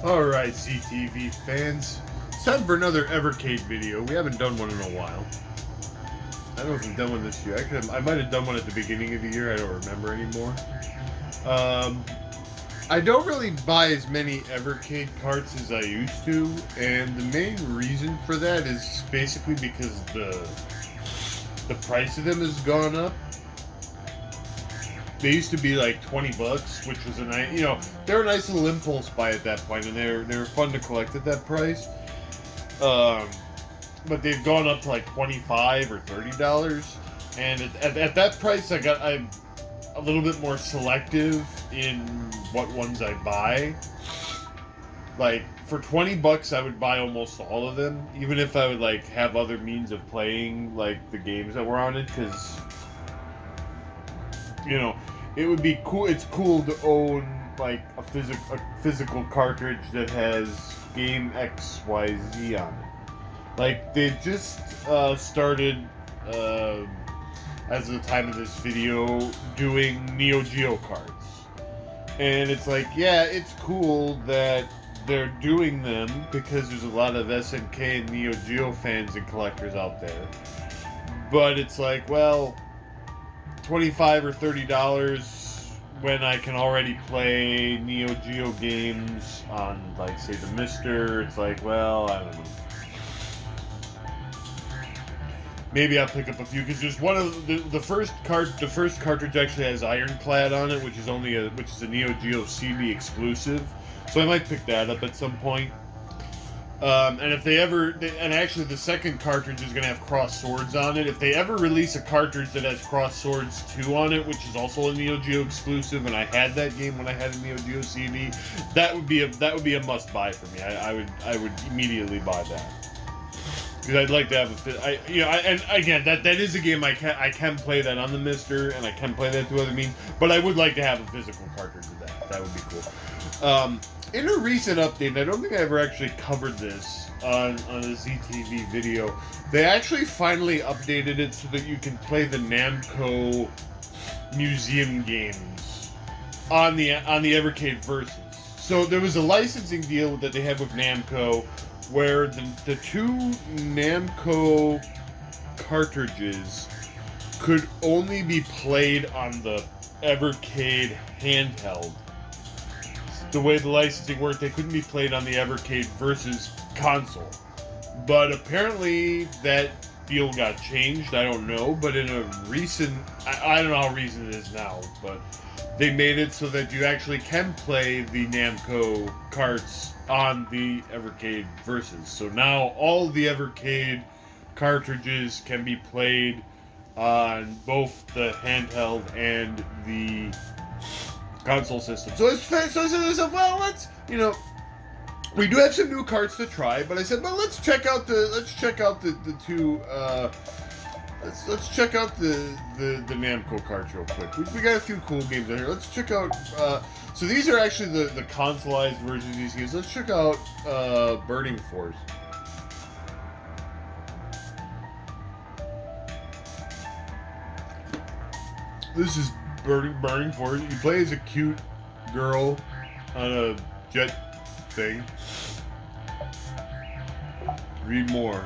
Alright, ZTV fans. It's time for another Evercade video. We haven't done one in a while. I don't know if we've done one this year. I might have done one at the beginning of the year. I don't remember anymore. I don't really buy as many Evercade carts as I used to, and the main reason for that is basically because the price of them has gone up. They used to be like $20, which was a nice, they're a nice little impulse buy at that point, and they were fun to collect at that price. But they've gone up to like $25 or $30, and at that price, I'm a little bit more selective in what ones I buy. Like for $20, I would buy almost all of them, even if I would like have other means of playing like the games that were on it, because it would be cool. It's cool to own like a physical cartridge that has game XYZ on it. Like they just started, as of the time of this video, doing Neo Geo cards, and it's like, yeah, it's cool that they're doing them because there's a lot of SNK and Neo Geo fans and collectors out there. But it's like, well, $25 or $30 when I can already play Neo Geo games on, like, say, the Mister. It's like, well, I don't know. Maybe I'll pick up a few, because there's one of the first cartridge actually has Ironclad on it, which is a Neo Geo CB exclusive. So I might pick that up at some point. And if they ever, and actually the second cartridge is going to have Cross Swords on it. If they ever release a cartridge that has Cross Swords 2 on it, which is also a Neo Geo exclusive, and I had that game when I had a Neo Geo CD, that would be a must buy for me. I would immediately buy that, because I'd like to have and again, that is a game I can play that on the Mister, and I can play that through other means, but I would like to have a physical cartridge of that. That would be cool. In a recent update, and I don't think I ever actually covered this on a ZTV video, they actually finally updated it so that you can play the Namco Museum games on the Evercade Versus. So there was a licensing deal that they had with Namco where the two Namco cartridges could only be played on the Evercade handheld. The way the licensing worked, they couldn't be played on the Evercade Versus console. But apparently that deal got changed, I don't know, but in a recent, I don't know how recent it is now, but they made it so that you actually can play the Namco carts on the Evercade Versus. So now all the Evercade cartridges can be played on both the handheld and the console system. So I said to myself, well, we do have some new carts to try, but I said, well, let's check out the two, let's check out the Namco carts real quick. We got a few cool games in here. Let's check out, so these are actually the consoleized versions of these games. Let's check out, Burning Force. This is Burning Force. You play as a cute girl on a jet thing. Read more.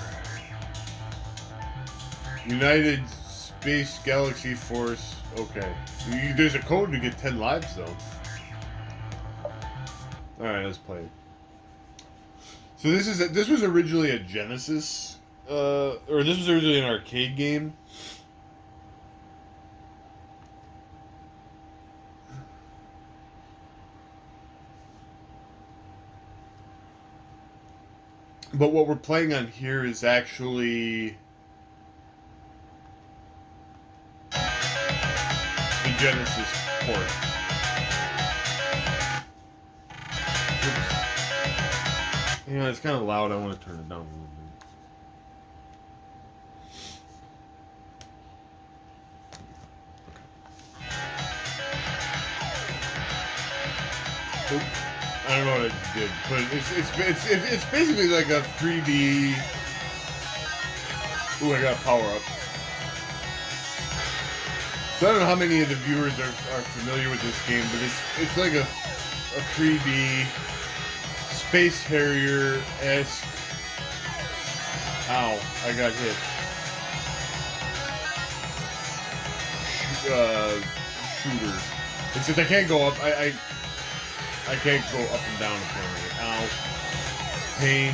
United Space Galaxy Force. Okay. There's a code to get 10 lives, though. Alright, let's play it. So this was originally a Genesis, or this was originally an arcade game. But what we're playing on here is actually the Genesis port. Oops. Yeah, it's kind of loud. I want to turn it down a little bit. Okay. Oops. I don't know what I did, but it's basically like a 3D. Ooh, I got power up. So I don't know how many of the viewers are familiar with this game, but it's like a 3D Space Harrier-esque. Ow, I got hit. Shooter. Except I can't go up. I can't go up and down apparently. Ow. Pain.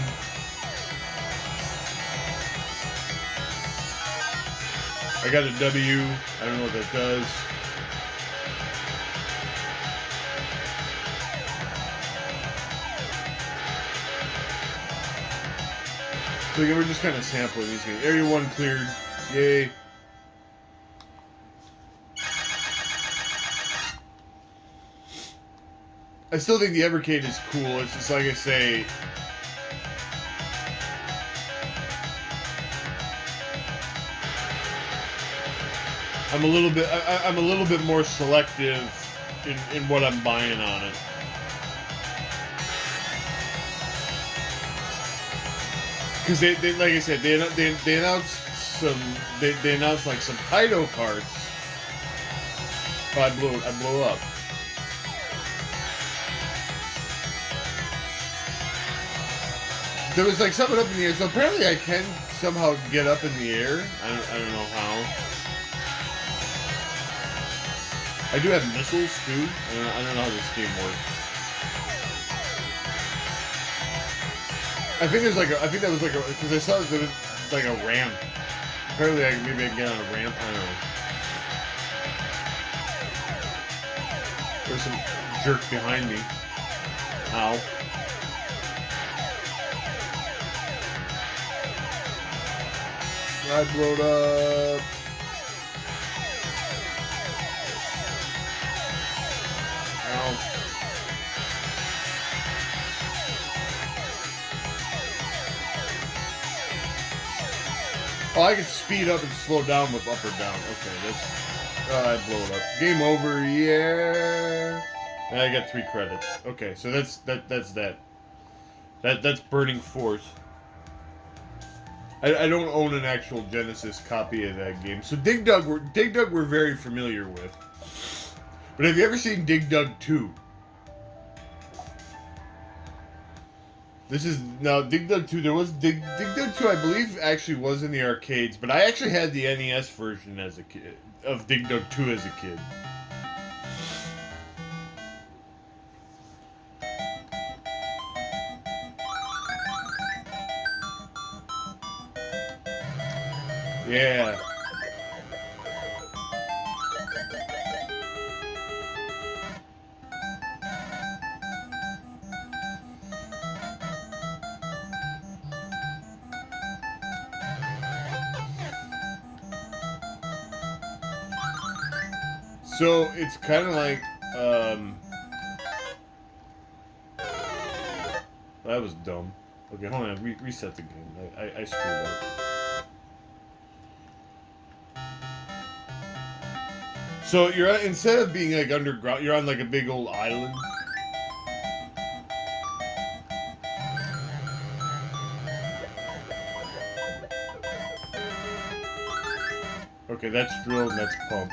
I got a W. I don't know what that does. So again, we're just kind of sampling these things. Area 1 cleared. Yay. I still think the Evercade is cool. It's just like I say. I'm a little bit more selective in what I'm buying on it. Because they like I said, they announced they announced like some Kaido cards. Oh, I blew up. There was like something up in the air, so apparently I can somehow get up in the air. I don't know how. I do have missiles too. I don't know how this game works. I think there's like I think that was like because I saw there was like a ramp. Apparently, maybe I can get on a ramp. I don't know. There's some jerk behind me. Ow. I blowed up. Ow. Oh, I can speed up and slow down with up or down. Okay, that's... I blow it up. Game over, yeah. And I got 3 credits. Okay, so that's that. That's Burning Force. I don't own an actual Genesis copy of that game. So Dig Dug we're very familiar with. But have you ever seen Dig Dug 2? This is now Dig Dug 2. There was Dig Dug 2, I believe, actually was in the arcades, but I actually had the NES version as a kid of Dig Dug 2 as a kid. Yeah. So it's kind of like, that was dumb. Okay, hold on, reset the game. I screwed up. So you're instead of being like underground, you're on like a big old island. Okay, that's drill and that's pump.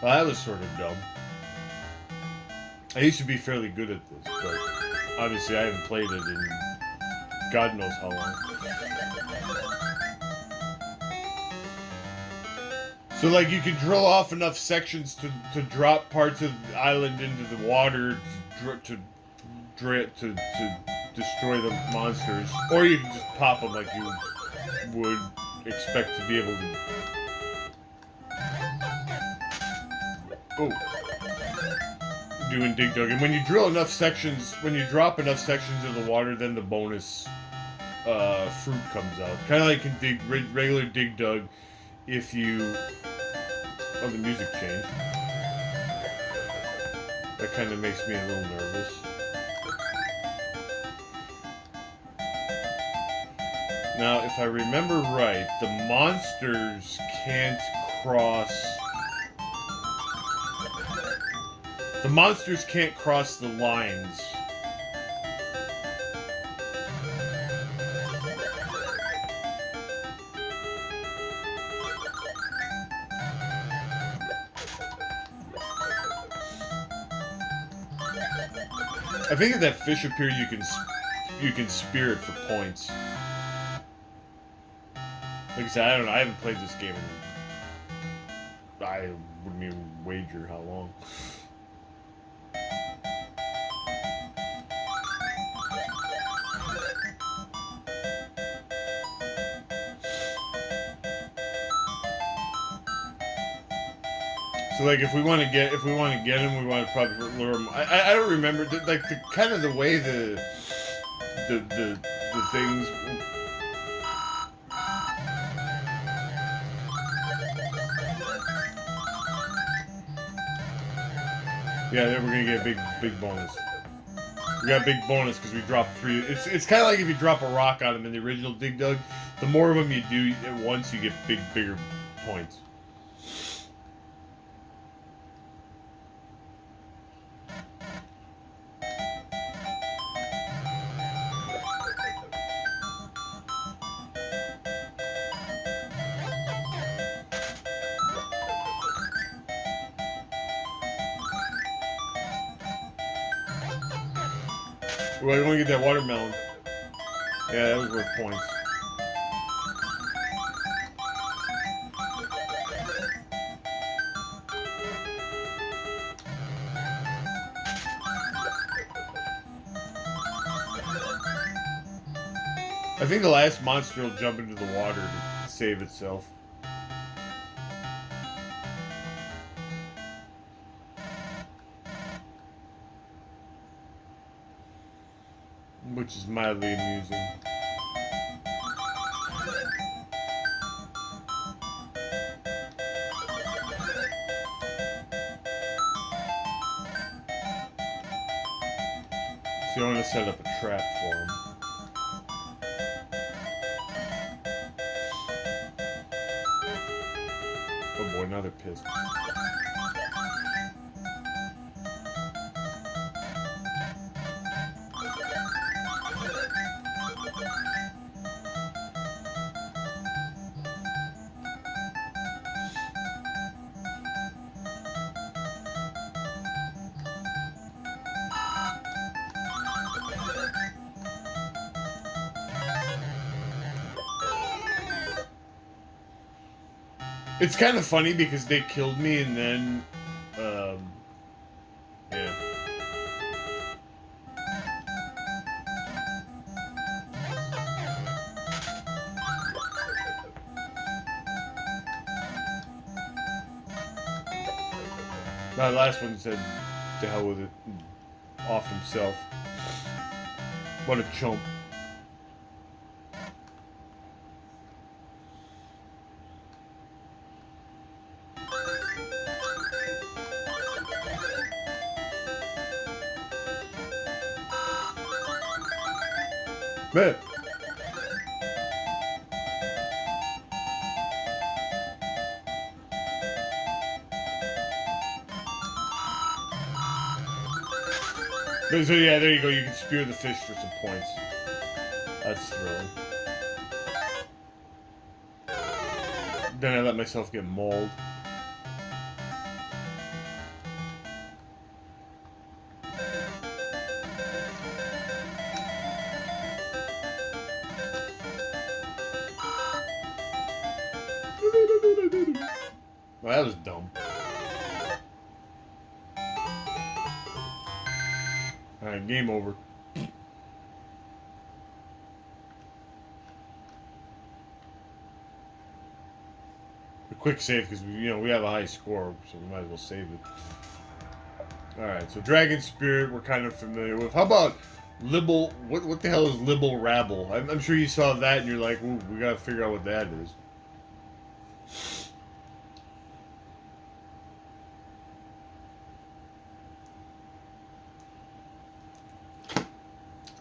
Well, that was sort of dumb. I used to be fairly good at this, but obviously I haven't played it in God knows how long. So, like, you can drill off enough sections to drop parts of the island into the water to destroy the monsters, or you can just pop them like you would expect to be able to. Oh, doing Dig Dug, and when you drill enough sections, when you drop enough sections in the water, then the bonus fruit comes out. Kind of like in regular Dig Dug, if you Oh, the music changed. That kind of makes me a little nervous. Now, if I remember right, the monsters can't cross... The monsters can't cross the lines. I think if that fish appears, you can spear it for points. Like I said, I don't know. I haven't played this game in... I wouldn't even wager how long. So like if we want to get him, we want to probably lure him. I don't remember like the kind of the way the things. Yeah, then we're gonna get a big bonus. We got a big bonus because we dropped 3. It's kind of like if you drop a rock on them in the original Dig Dug. The more of them you do at once, you get bigger points. Well, I want to get that watermelon. Yeah, that was worth points. I think the last monster will jump into the water to save itself. Which is mildly amusing. So I want to set up a trap for him. Oh boy, now they're pissed. It's kind of funny because they killed me and then, yeah. My last one said, to hell with it, off himself. What a chump. Man. So yeah, there you go. You can spear the fish for some points. That's thrilling. Then I let myself get mauled. Well, that was dumb. Alright, game over. A quick save because we have a high score, so we might as well save it. Alright, so Dragon Spirit we're kind of familiar with. How about Libble? What the hell is Libble Rabble? I'm sure you saw that and you're like, ooh, we gotta figure out what that is.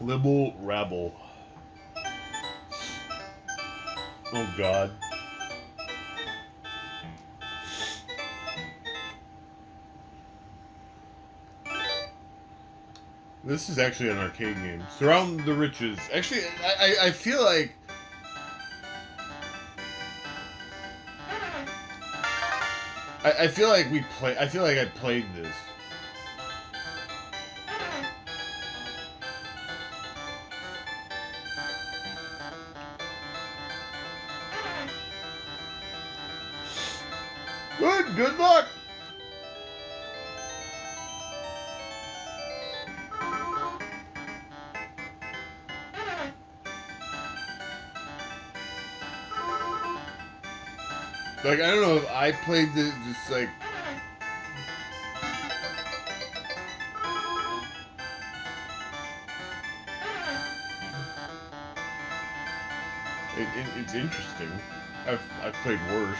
Libble Rabble. Oh God. This is actually an arcade game. Surround the Riches. Actually, I feel like... I feel like we play. I feel like I played this. Good luck. Like, I don't know if I played this, just like... It's interesting. I've played worse.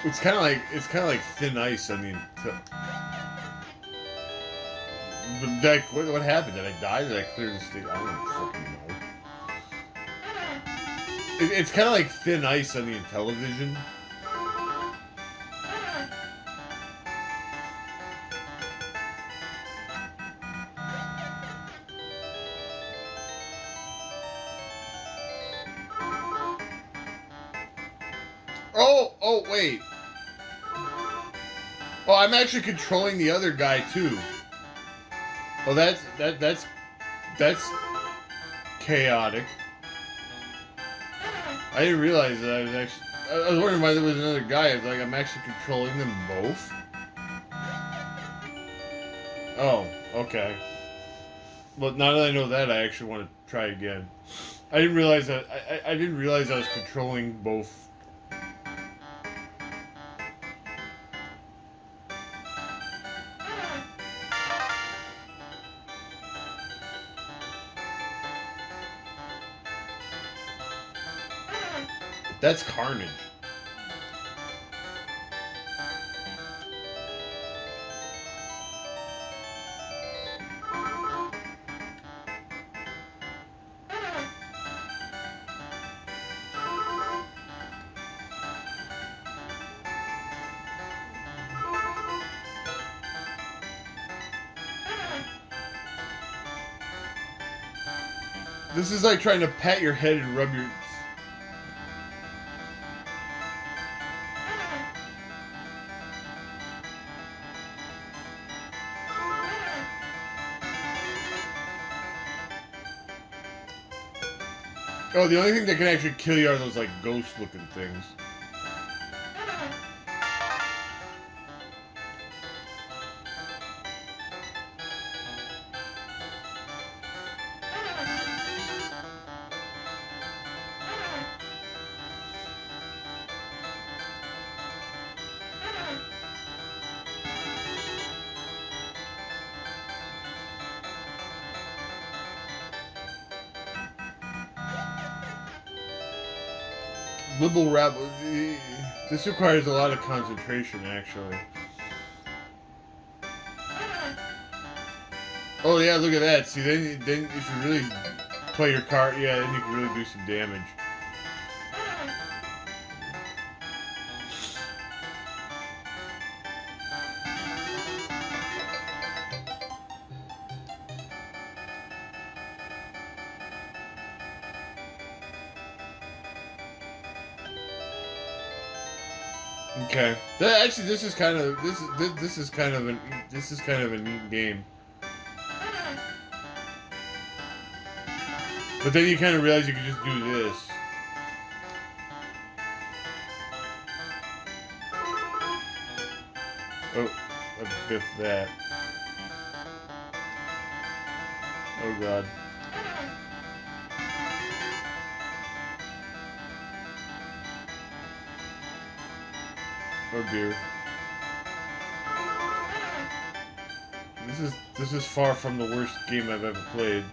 It's kind of like thin ice on the... Like, what happened? Did I die? Did I clear the stage? I don't fucking know. It's kind of like thin ice on the television. Oh, wait. Oh, I'm actually controlling the other guy too. Oh, that's chaotic. I didn't realize that I was actually... I was wondering why there was another guy. I was like, I'm actually controlling them both? Oh, okay. Well, now that I know that, I actually want to try again. I didn't realize that... I didn't realize I was controlling both. That's carnage. This is like trying to pat your head and rub your... Oh, the only thing that can actually kill you are those, like, ghost-looking things. Libble Rabble. This requires a lot of concentration, actually. Oh yeah, look at that. See, then if you really play your card, yeah, then you can really do some damage. Okay. Actually, this is kind of a neat game. But then you kind of realize you can just do this. Oh, I biffed that. Oh god. Oh dear. This is far from the worst game I've ever played.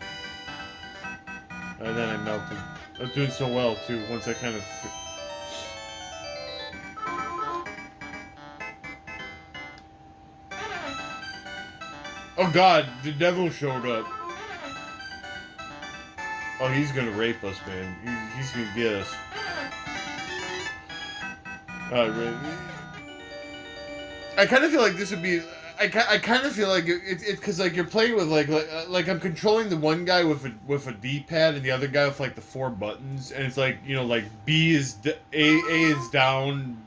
And then I melted. I was doing so well too. Once I kind of... Oh God, the devil showed up. Oh, he's gonna rape us, man. He's gonna get us. Really? I kind of feel like this would be. I kind of feel like it's because like you're playing with like I'm controlling the one guy with a D-pad and the other guy with like the 4 buttons, and it's like, you know, like B is A is down,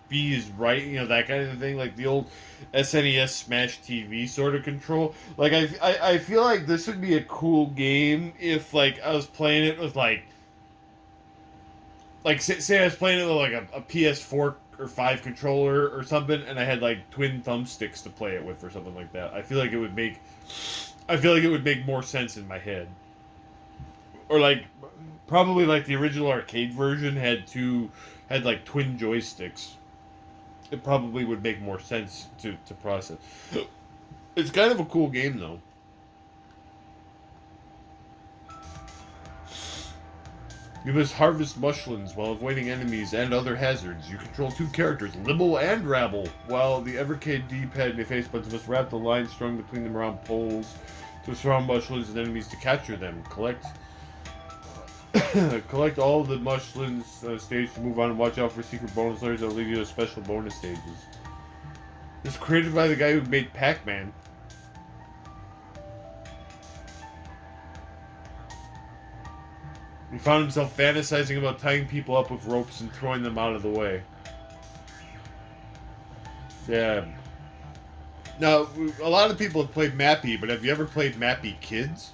B is right, you know, that kind of thing, like the old SNES Smash TV sort of control. Like I feel like this would be a cool game if like I was playing it with like say I was playing it with like a PS4 or 5 controller or something, and I had like twin thumbsticks to play it with or something like that. I feel like it would make more sense in my head. Or like probably like the original arcade version had like twin joysticks. It probably would make more sense to process. It's kind of a cool game though. You must harvest mushrooms while avoiding enemies and other hazards. You control 2 characters, Libble and Rabble, while the Evercade D-pad and the face buttons must wrap the lines strung between them around poles to surround mushrooms and enemies to capture them. Collect all the mushrooms stage to move on, and watch out for secret bonus layers that will lead you to special bonus stages. It's created by the guy who made Pac-Man. He found himself fantasizing about tying people up with ropes and throwing them out of the way. Yeah. Now, a lot of people have played Mappy, but have you ever played Mappy Kids?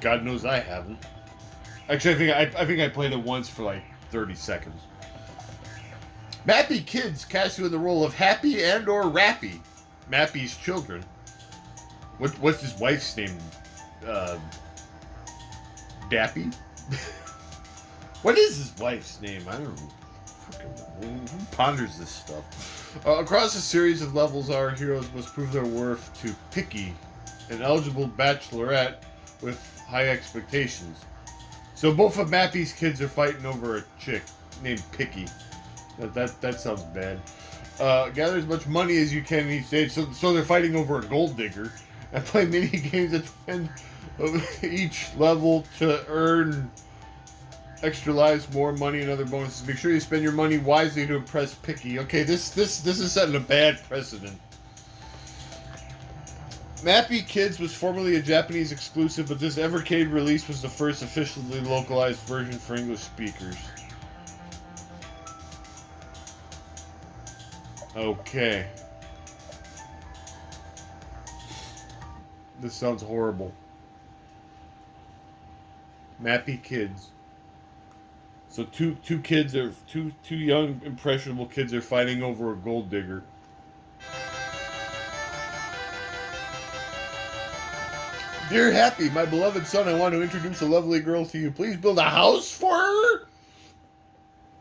God knows I haven't. Actually, I think I played it once for like 30 seconds. Mappy Kids cast you in the role of Happy and or Rappy, Mappy's children. What's his wife's name? Dappy? What is his wife's name? I don't know. Who ponders this stuff? Across a series of levels, our heroes must prove their worth to Picky, an eligible bachelorette with high expectations. So both of Mappy's kids are fighting over a chick named Picky. That sounds bad. Gather as much money as you can in each stage. So they're fighting over a gold digger. And play mini games at the end of each level to earn extra lives, more money, and other bonuses. Make sure you spend your money wisely to impress Picky. Okay, this is setting a bad precedent. Mappy Kids was formerly a Japanese exclusive, but this Evercade release was the first officially localized version for English speakers. Okay. This sounds horrible. Mappy Kids. So two young impressionable kids are fighting over a gold digger. Dear Happy, my beloved son, I want to introduce a lovely girl to you. Please build a house for her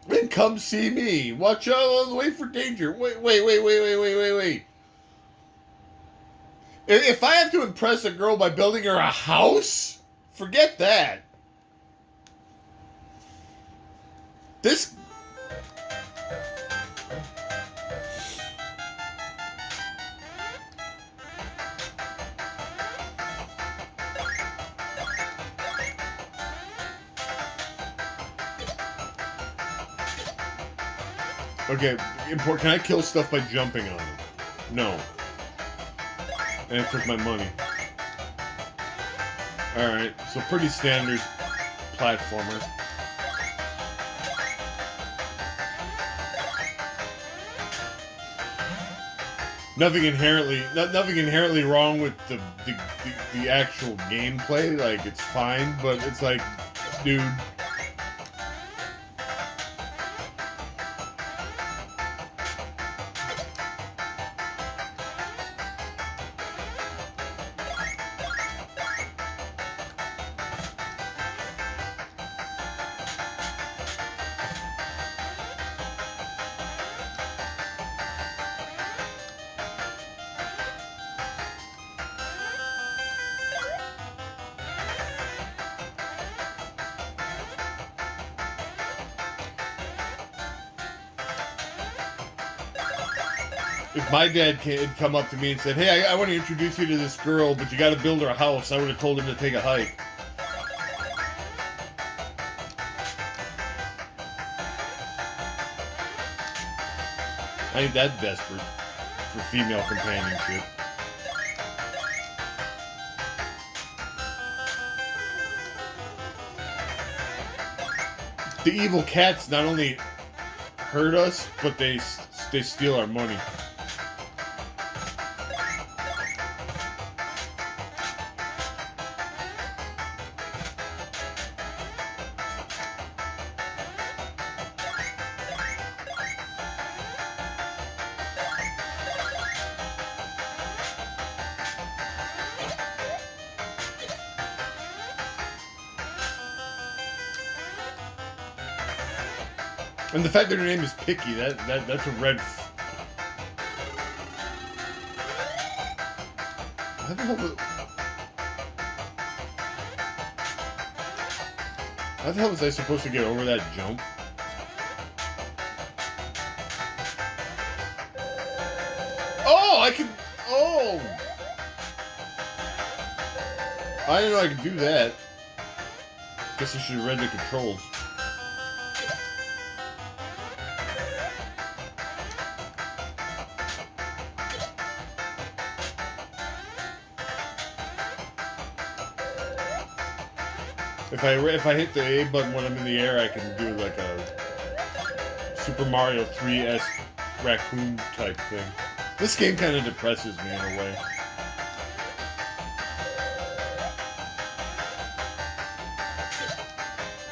and come see me. Watch out on the way for danger. Wait. If I have to impress a girl by building her a house, forget that. This... Okay, can I kill stuff by jumping on it? No. And it took my money. Alright, so pretty standard platformer. Nothing inherently wrong with the actual gameplay. Like, it's fine, but it's like, dude. If my dad had come up to me and said, "Hey, I want to introduce you to this girl, but you got to build her a house," I would have told him to take a hike. I ain't that desperate for female companionship. The evil cats not only hurt us, but they steal our money. And the fact that her name is Picky, that's a red. How the hell was I supposed to get over that jump? Oh, I can. Oh, I didn't know I could do that. Guess I should have read the controls. If I hit the A button when I'm in the air, I can do like a Super Mario 3-esque raccoon type thing. This game kind of depresses me in a way.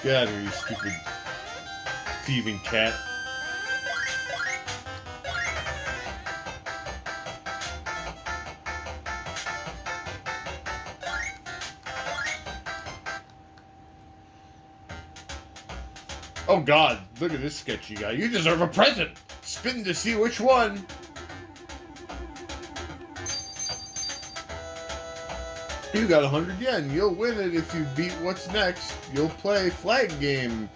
Get out of here, you stupid thieving cat. Oh God, look at this sketchy guy. You deserve a present! Spin to see which one! You got 100 yen. You'll win it if you beat what's next. You'll play flag game.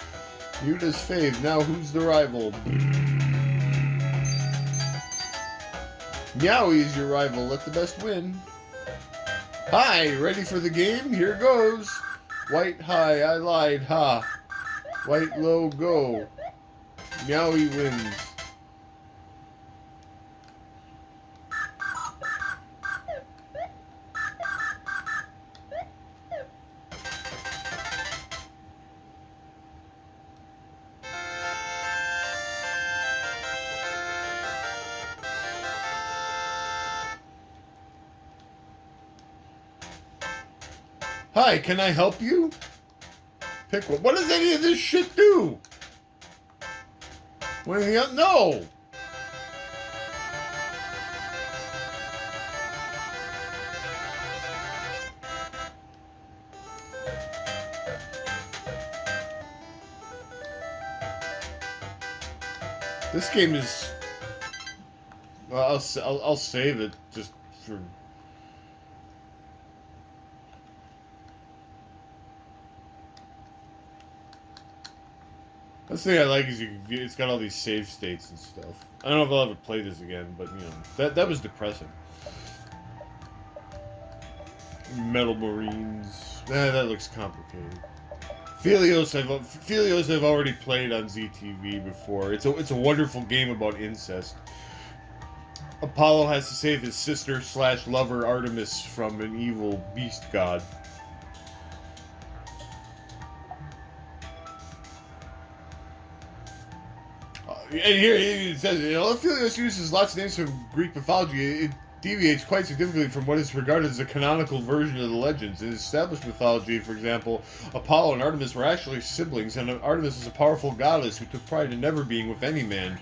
Yuta's fave. Now who's the rival? Meowy's your rival. Let the best win. Hi, ready for the game? Here goes. White high, I lied, ha. White low, go. Meowy wins. Hi, can I help you? Pick one. What does any of this shit do? Anything else? No! This game is... Well, I'll save it just for... That's the thing I like is it's got all these save states and stuff. I don't know if I'll ever play this again, but you know that was depressing. Metal Marines. That looks complicated. Philios I've already played on ZTV before. It's a wonderful game about incest. Apollo has to save his sister/lover Artemis from an evil beast god. And here it says, Philios uses lots of names from Greek mythology. It deviates quite significantly from what is regarded as a canonical version of the legends. In established mythology, for example, Apollo and Artemis were actually siblings, and Artemis was a powerful goddess who took pride in never being with any man,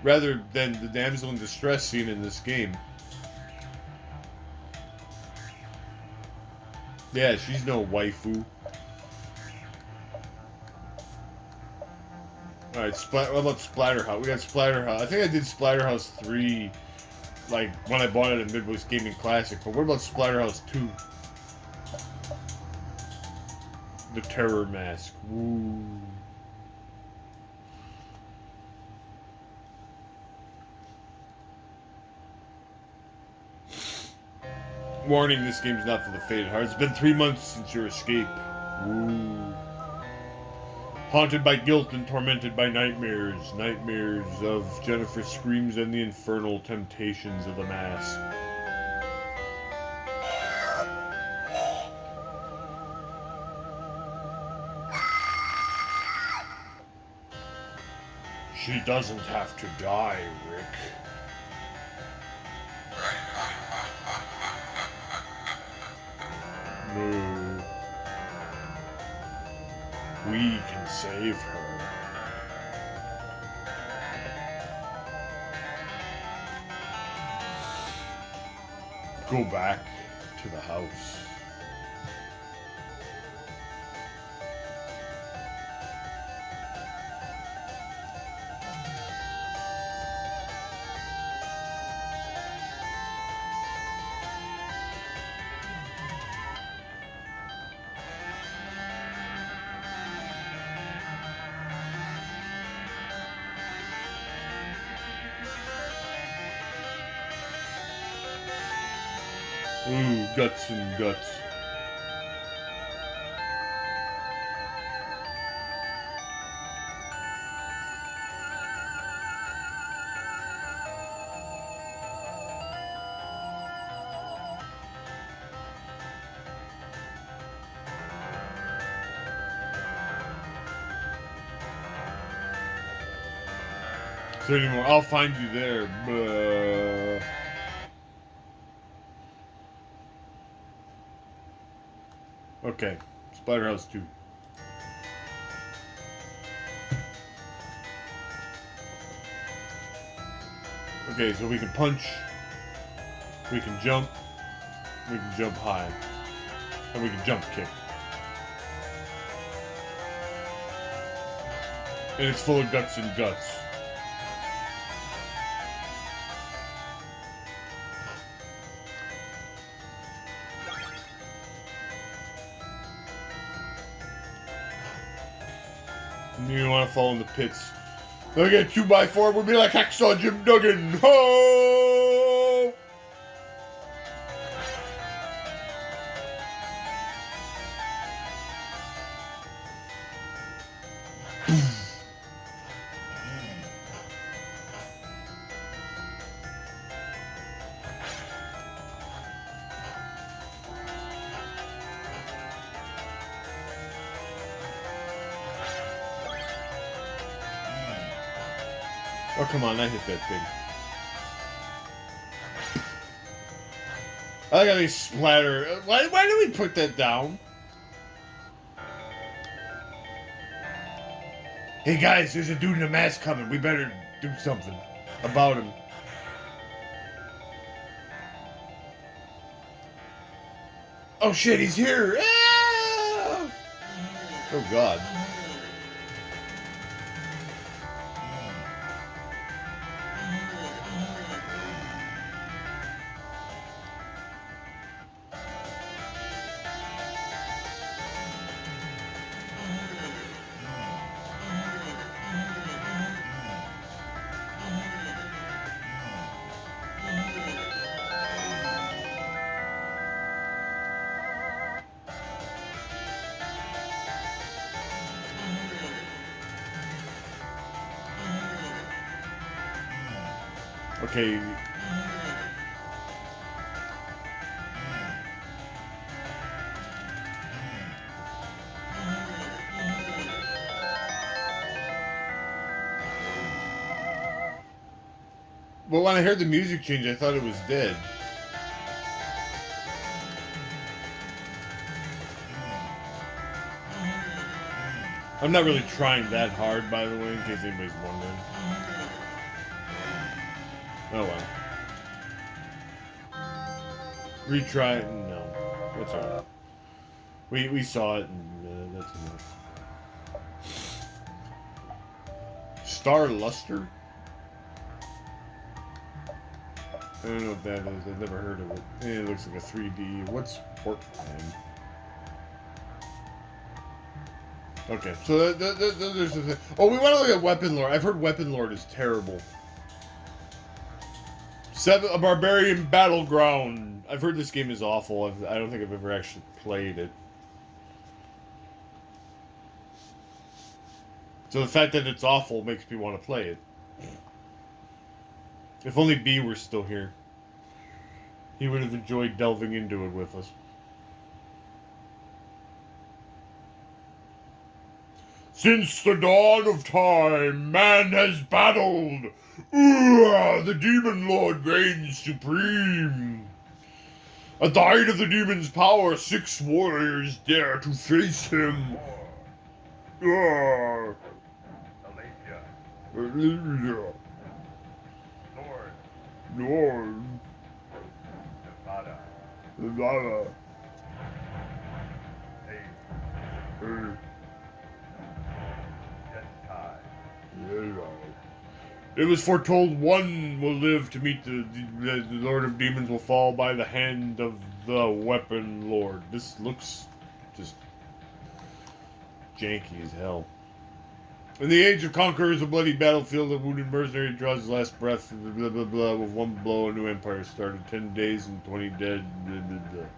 rather than the damsel in distress seen in this game. Yeah, she's no waifu. Alright, what about Splatterhouse? We got Splatterhouse. I think I did Splatterhouse 3, like, when I bought it at Midwest Gaming Classic. But what about Splatterhouse 2? The Terror Mask. Woo. Warning, this game's not for the faint of heart. It's been 3 months since your escape. Ooh. Haunted by guilt and tormented by nightmares. Nightmares of Jennifer's screams and the infernal temptations of the mask. She doesn't have to die, Rick. No. We can save her. Go back to the house. Ooh, guts and guts. Is there any more? I'll find you there. Okay, Splatterhouse 2. Okay, so we can punch, we can jump high, and we can jump kick. And it's full of guts and guts. You want to fall in the pits. They'll get 2x4, we'll be like Hacksaw Jim Duggan. Ho! Oh, come on, I hit that thing. I got a splatter. Why did we put that down? Hey guys, there's a dude in a mask coming. We better do something about him. Oh shit, he's here! Ah! Oh god. Okay. Well, when I heard the music change, I thought it was dead. I'm not really trying that hard, by the way, in case anybody's wondering. Oh well. Retry it? No. That's alright. We saw it, and that's enough. Star Luster? I don't know what that is. I've never heard of it. It looks like a 3D. What's Portland? Okay, so there's the thing. Oh, we want to look at Weapon Lord. I've heard Weapon Lord is terrible. A Barbarian Battleground. I've heard this game is awful. I don't think I've ever actually played it. So the fact that it's awful makes me want to play it. If only B were still here. He would have enjoyed delving into it with us. Since the dawn of time, man has battled. The demon lord reigns supreme. At the height of the demon's power, 6 warriors dare to face him. Alesia. Nord. Nevada. Hey. It was foretold one will live to meet the Lord of Demons will fall by the hand of the Weapon Lord. This looks just janky as hell. In the age of conquerors, a bloody battlefield, a wounded mercenary draws his last breath, blah, blah, blah, with one blow, a new empire started. 10 days and 20 dead, blah, blah, blah.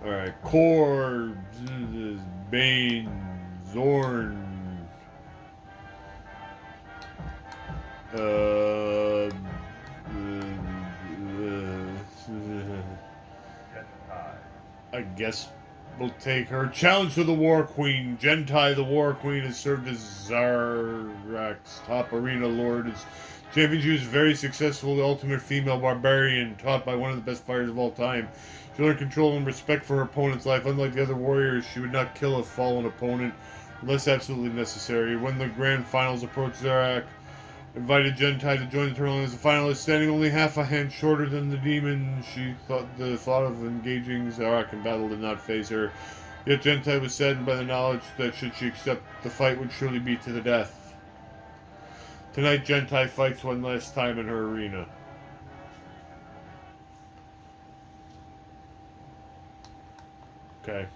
Alright, Core, Bane, Zorn, I guess we'll take her. Challenge to the War Queen. Gentai, the War Queen, has served as Zarak's top arena lord. As champion, she was very successful, the ultimate female barbarian, taught by one of the best fighters of all time. She learned control and respect for her opponent's life. Unlike the other warriors, she would not kill a fallen opponent unless absolutely necessary. When the grand finals approached, Zarak invited Gentai to join the tournament as a finalist, standing only half a hand shorter than the demon. She thought the thought of engaging Zarak in battle did not faze her. Yet Gentai was saddened by the knowledge that should she accept, the fight would surely be to the death. Tonight, Gentai fights one last time in her arena. Okay.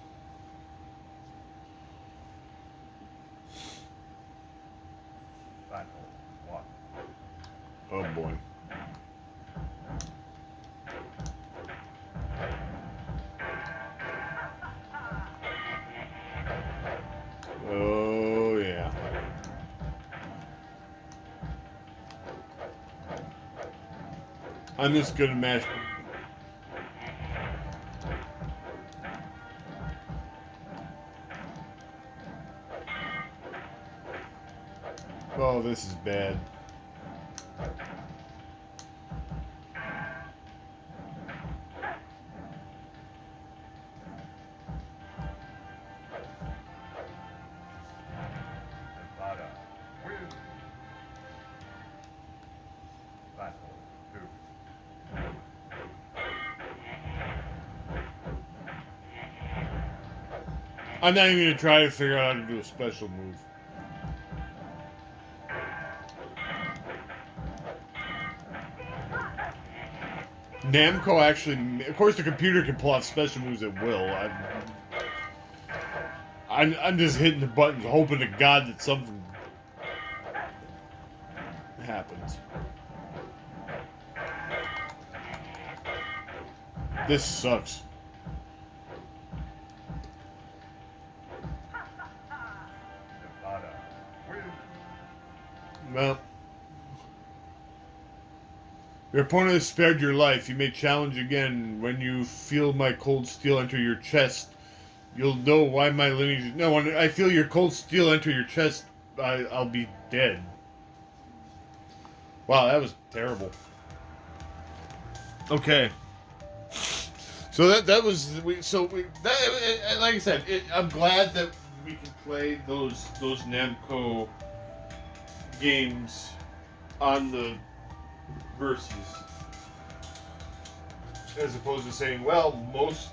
Oh boy. Oh yeah. I'm just gonna match. Oh, this is bad. I'm not even going to try to figure out how to do a special move. Namco actually... Of course, the computer can pull off special moves at will. I'm just hitting the buttons, hoping to God that something happens. This sucks. Well, your opponent has spared your life. You may challenge again. When you feel my cold steel enter your chest, you'll know why my lineage... No, when I feel your cold steel enter your chest, I'll be dead. Wow, that was terrible. Okay. So that was... like I said, I'm glad that we can play those Namco games on the versus, as opposed to saying, well, most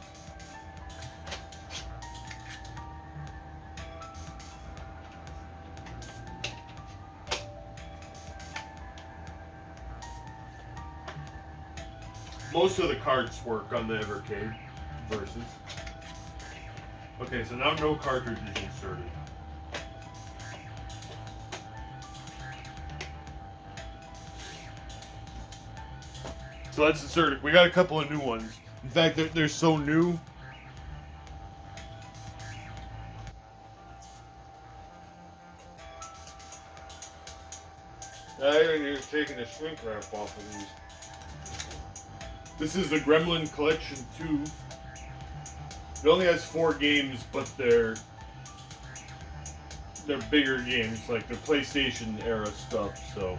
of the cards work on the Evercade versus. Okay, so now no cartridge is inserted. So that's absurd. We got a couple of new ones. In fact, they're so new. I haven't even taken the shrink wrap off of these. This is the Gremlin Collection 2. It only has 4 games, but they're bigger games, like they're PlayStation era stuff, so.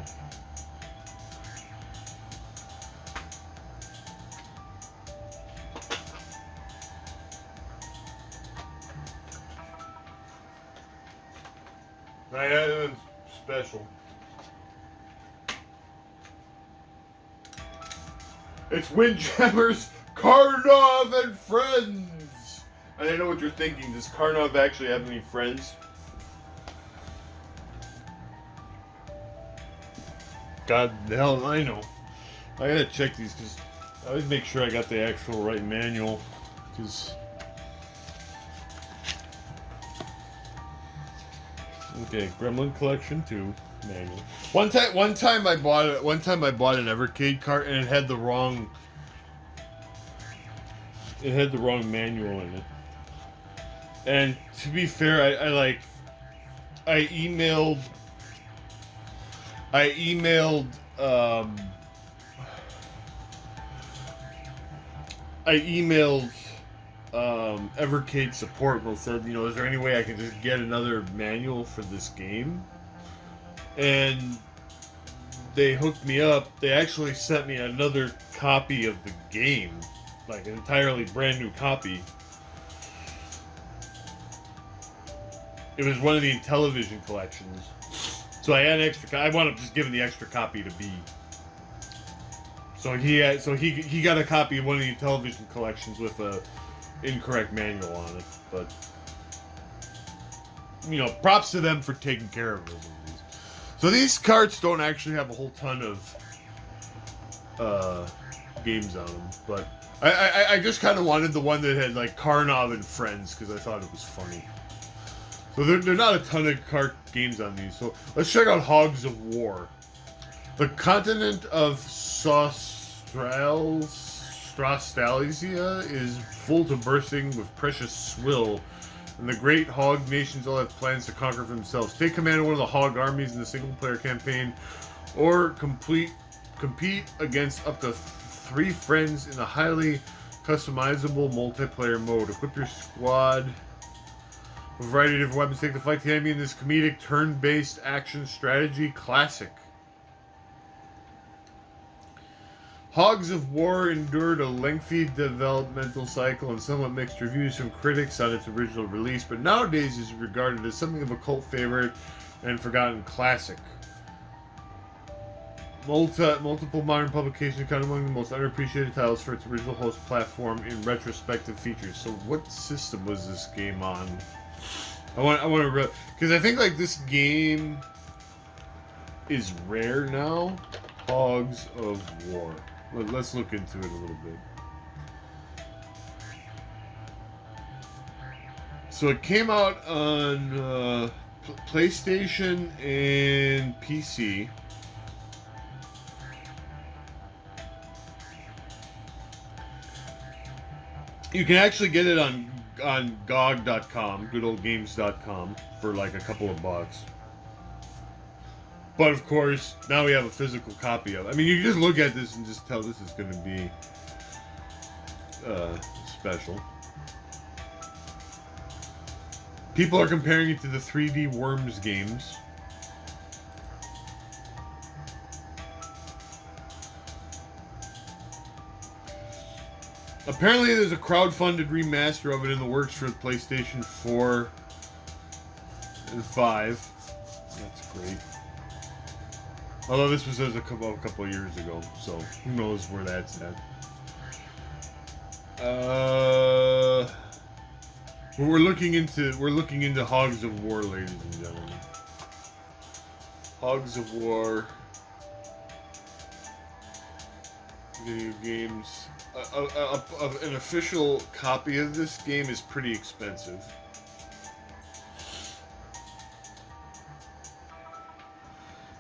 I had it special. It's Windjammer's Karnov and Friends! And I know what you're thinking, does Karnov actually have any friends? God the hell, I know. I gotta check these, because I always make sure I got the actual right manual, because... Okay, Gremlin Collection 2 manual. One time I bought an Evercade cart and it had the wrong manual in it. And to be fair, I emailed Evercade support and said, you know, is there any way I can just get another manual for this game? And they hooked me up. They actually sent me another copy of the game, like an entirely brand new copy. It was one of the Intellivision collections. So I had an extra. I wound up just giving the extra copy to B. So he got a copy of one of the Intellivision collections with a incorrect manual on it. But you know, props to them for taking care of those. So these carts don't actually have a whole ton of games on them, but I just kind of wanted the one that had like Karnov and Friends because I thought it was funny. So there are not a ton of cart games on these. So let's check out Hogs of War. The continent of Australasia is full to bursting with precious swill, and the great hog nations all have plans to conquer for themselves. Take command of one of the hog armies in the single-player campaign, or compete against up to 3 friends in a highly customizable multiplayer mode. Equip your squad with a variety of different weapons. Take the fight to the enemy in this comedic turn-based action strategy classic. Hogs of War endured a lengthy developmental cycle and somewhat mixed reviews from critics on its original release, but nowadays is regarded as something of a cult favorite and forgotten classic. Multiple modern publications count among the most underappreciated titles for its original host platform in retrospective features. So what system was this game on? I want to, because I think like this game is rare now. Hogs of War. Let's look into it a little bit. So it came out on PlayStation and PC. You can actually get it on GOG.com, goodoldgames.com, for like a couple of bucks. But of course, now we have a physical copy of it. I mean, you can just look at this and just tell this is going to be special. People are comparing it to the 3D Worms games. Apparently, there's a crowd-funded remaster of it in the works for PlayStation 4 and 5. That's great. Although this was a couple of years ago, so who knows where that's at. We're looking into Hogs of War, ladies and gentlemen. Hogs of War video games. An official copy of this game is pretty expensive.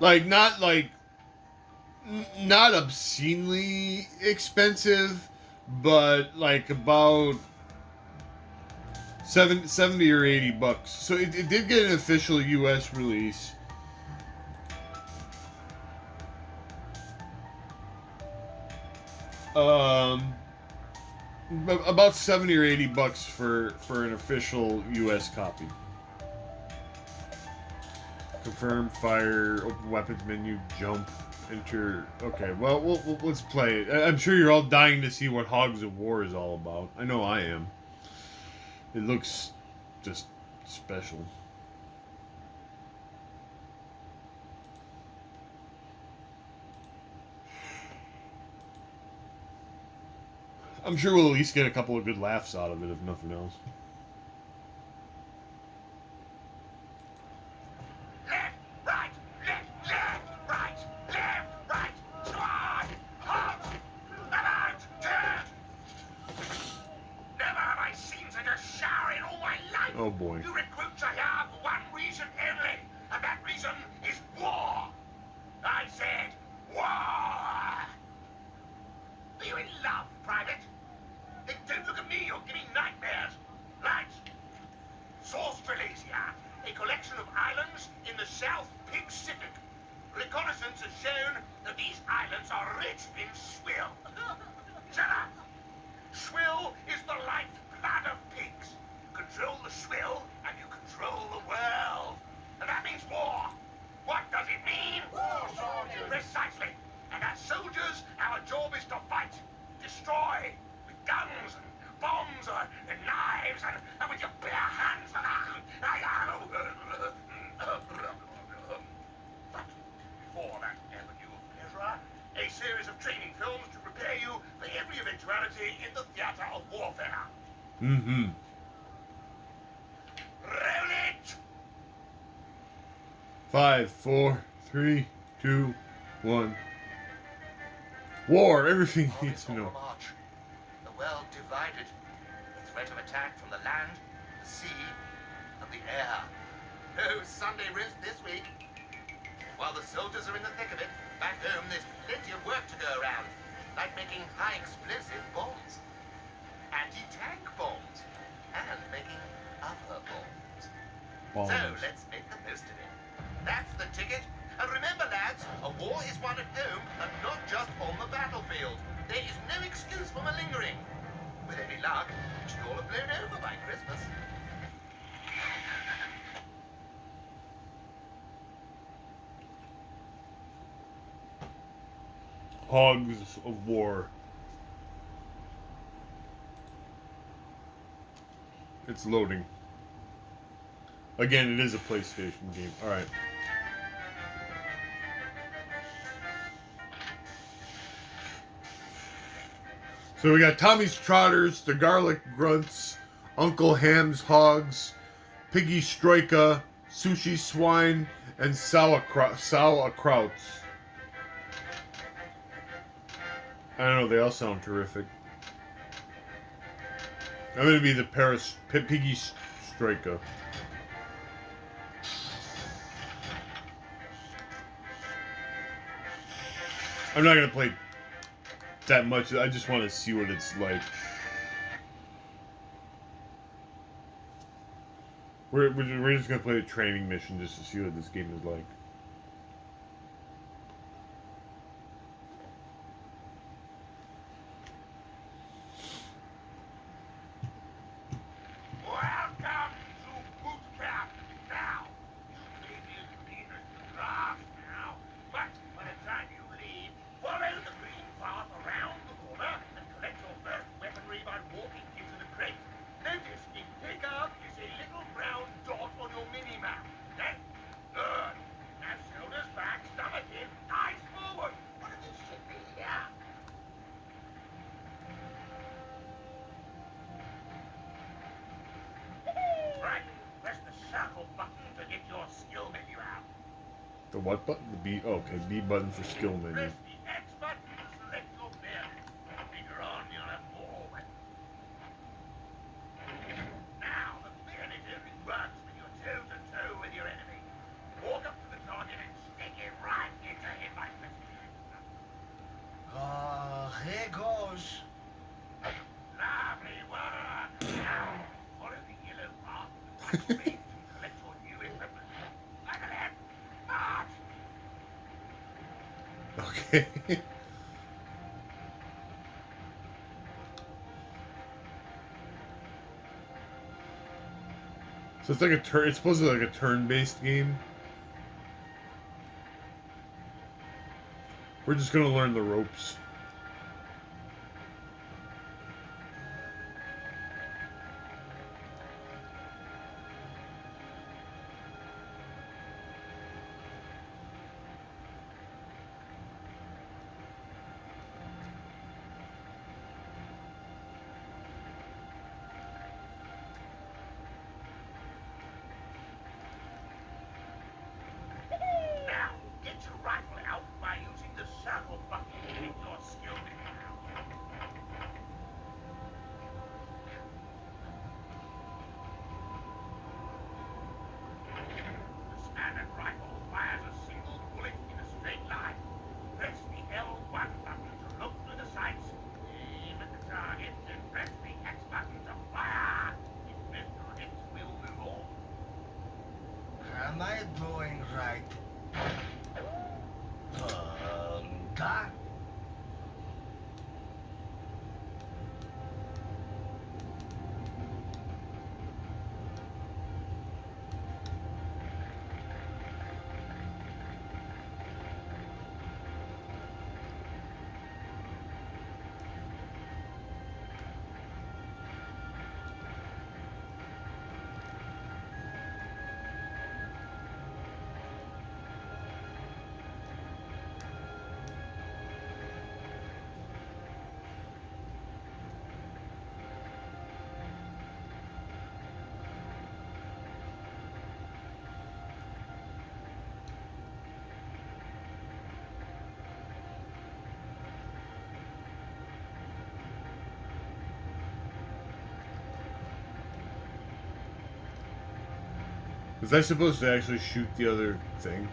Like, not like not obscenely expensive, but like about 70 or $80. So it did get an official U.S. release. About 70 or $80 for an official U.S. copy. Confirm, fire, open weapons menu, jump, enter. Okay, well, let's play it. I'm sure you're all dying to see what Hogs of War is all about. I know I am. It looks just special. I'm sure we'll at least get a couple of good laughs out of it, if nothing else. Oh boy. You recruits are here for one reason only, and that reason is war. I said war. Are you in love, Private? Then don't look at me, you're giving nightmares. Right. Australasia, a collection of islands in the South Pacific. Reconnaissance has shown that these islands are rich in swill. Shut up. Swill is the lifeblood of pigs. Control the swill, and you control the world. And that means war. What does it mean? War, soldiers. Precisely. And as soldiers, our job is to fight. Destroy. With guns and bombs and knives and with your bare hands. But before that avenue of pleasure, a series of training films to prepare you for every eventuality in the theater of warfare. Mm-hmm. Roll it! 5, 4, 3, 2, 1. War, everything you need to know. March. The world divided. The threat of attack from the land, the sea, and the air. No Sunday rest this week. While the soldiers are in the thick of it, back home there's plenty of work to go around. Like making high explosive bombs, anti-tank bombs, and making other bombs. So let's make the most of it. That's the ticket. And remember, lads, a war is won at home and not just on the battlefield. There is no excuse for malingering. With any luck, we should all have blown over by Christmas. Hogs of War. It's loading. Again, it is a PlayStation game. Alright. So we got Tommy's Trotters, the Garlic Grunts, Uncle Ham's Hogs, Piggy Stroika, Sushi Swine, and Sauerkrauts. I don't know, they all sound terrific. I'm gonna be the Piggy Stroika. I'm not gonna play that much. I just want to see what it's like. We're just gonna play a training mission just to see what this game is like. Welcome to boot camp. Now, you may be as clean as glass now, but by the time you leave, follow the green path around the corner and collect your first weaponry by walking into the crate. Notice in pickup is a little brown dot on your mini-map. Okay? Good. Now shoulders back, stomach in, eyes forward. One of these should be here. Right. Press the circle button to get your skill menu out. The what button? The B. Oh, okay, B button for skill menu. Press the X button to select your bayonet. Later on, you'll have more weapons. Now, the bayonet only works when you're toe-to-toe with your enemy. Walk up to the target and stick it right into him by pressing it. much space to collect your new equipment. Like a lamp. March! Okay. So it's like a turn. It's supposed to be like a turn-based game. We're just gonna learn the ropes. Now, get your rifle out by using the circle button to make your skill now. The standard rifle fires a single bullet in a straight line. Press the L1 button to look through the sights. Aim at the target, then press the X button to fire. If missed targets will move on. Am I doing right? Doc? Was I supposed to actually shoot the other thing?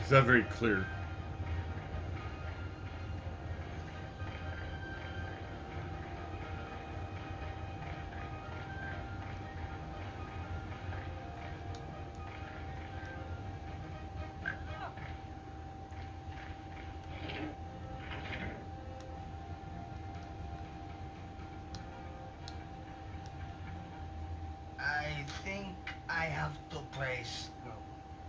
It's not very clear. I think I have to press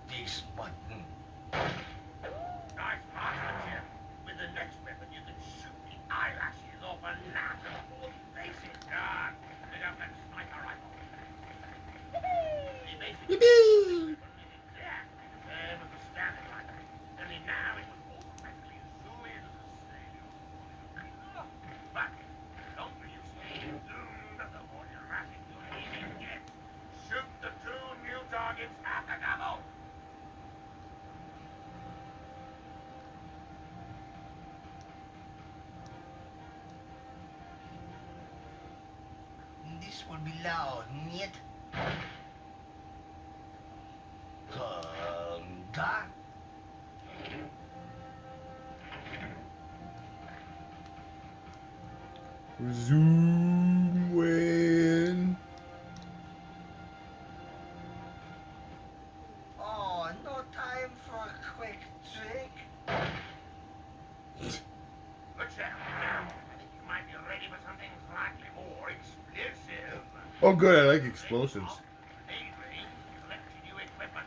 this button. Nice marksmanship. With the next weapon, you can shoot the eyelashes off a gnat and pull faces. God, pick up that sniper rifle. The basic weapon is exact the same as the standard rifle. Only now it will automatically zoom in to the same. But the longer you stay zoomed, the more erratic your aiming gets. Shoot the two new targets at the double. This will be loud, niet? Da? Zoom in. Oh, no time for a quick trick. Good shot. Now, I think you might be ready for something slightly more explosive. Oh, good. I like explosives. Avery, collect your new equipment.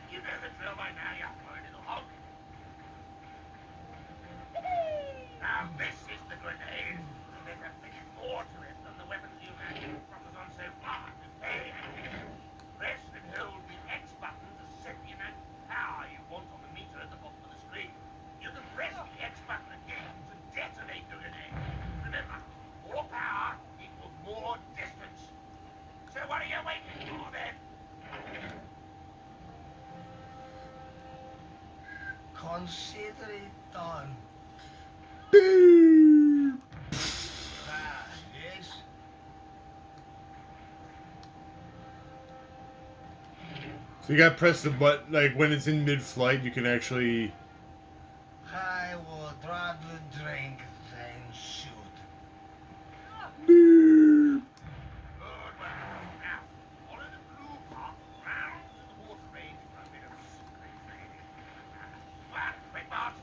You know the drill by now, you word in the hog. Now, this is the grenade. There's a bit more to it than the weapons you've had to focus on so far. Hey, press and hold the X button to set the amount of power you want on the meter at the bottom of the screen. You can press the X button again to detonate the grenade. Remember, more power equals more distance. So what are you waiting for then? Consider it done. Beep. Yes. So you gotta press the button, like when it's in mid-flight, you can actually... I will I'd rather drink than shoot. Beep. Good, well, now, follow the blue path round to the water range for a bit of spray training. Come on, quick march.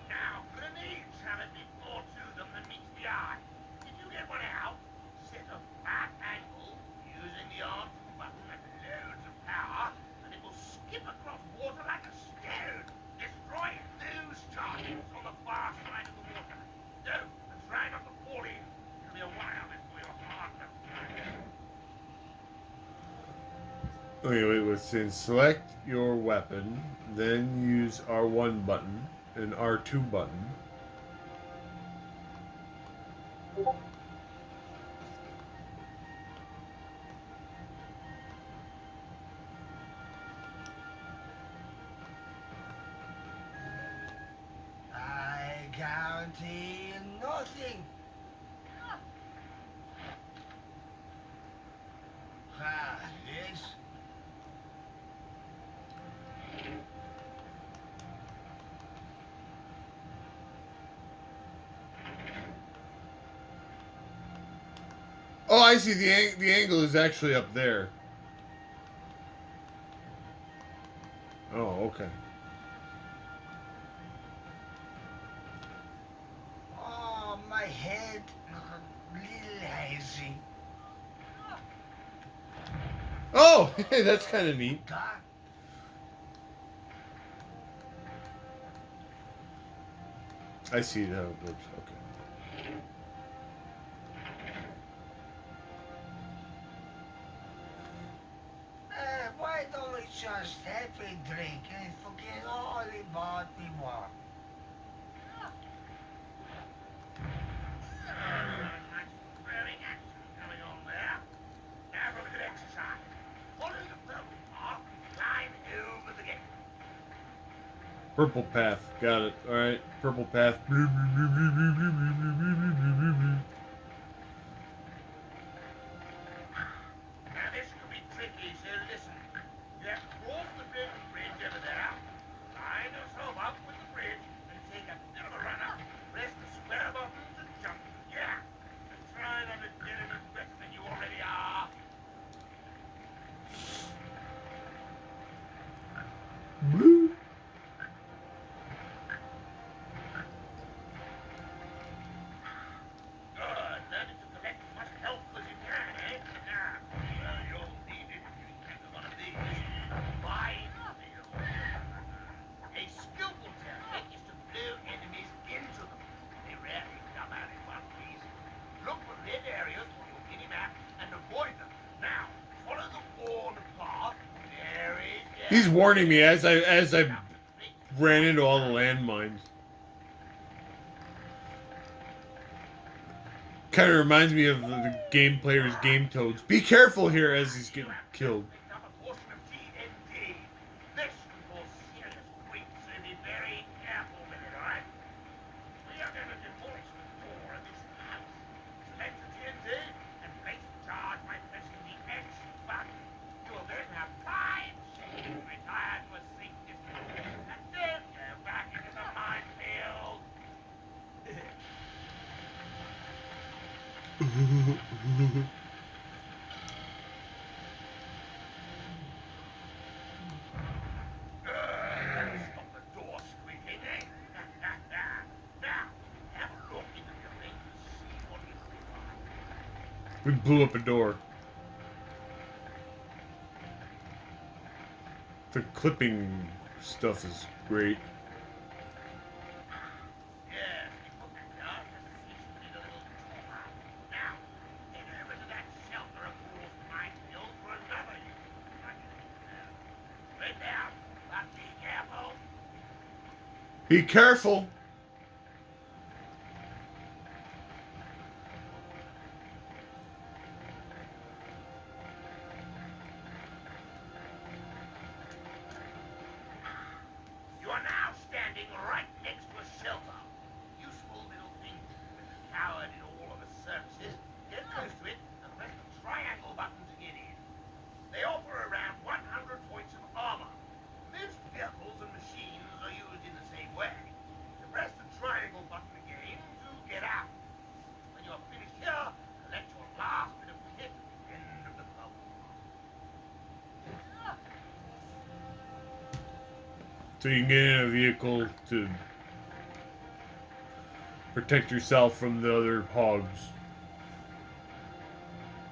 Now, grenades have a bit more to them than meets the eye. If you get one out, set a fat angle using the R2 button at loads of power, and it will skip across water like a stone, destroying those targets on the far side of the water. No, and try not to fall in. It'll be a while before your heart will turn. Okay, wait, let's see. Select your weapon, then use R1 button and R2 button. I guarantee nothing. Ah, yes. Oh, I see. The angle is actually up there. Oh, okay. Oh, my head, little hazy. Oh, hey, that's kind of neat. Huh? I see how it looks. Okay. Why don't we just have a drink and forget all about the war? Very action going on there. Now for a good exercise. Follow the purple path, climb over the gate. Purple path. Got it. All right. Purple path. Now this could be tricky, so listen. You have to cross the bridge over there, line yourself up with the bridge, and take a bit of a run up. Press the square button to jump. Yeah. And try not to get any better than you already are. Good. Learning to collect as much health as you can, eh? Yeah. Well, you'll need it if you get one of these. Fine field. A skillful technique is to blow enemies into them. They rarely come out in one piece. Look for red areas on your mini-map and avoid them. Now, follow the worn path. Very carefully. He's warning me as I ran into all the landmines. Kind of reminds me of the game player's game toads. Be careful here as he's getting killed. Picked up a portion of TNT. This can cause serious grief, so be very careful with it, alright? We are going to demolish the door of this house. Select the TNT and place the charge by pressing the X button. You will then have 5 seconds to retire to a safe distance. And don't go back into the minefield. Stop the door squeaking, eh? Now, have a look in the building to see what you can find. We blew up a door. The clipping stuff is great. Yes, we put that down as a piece of the little toolbox. Now, head over to that shelter across the minefield for another use. Right there, but be careful. Be careful. So you can get in a vehicle to protect yourself from the other hogs.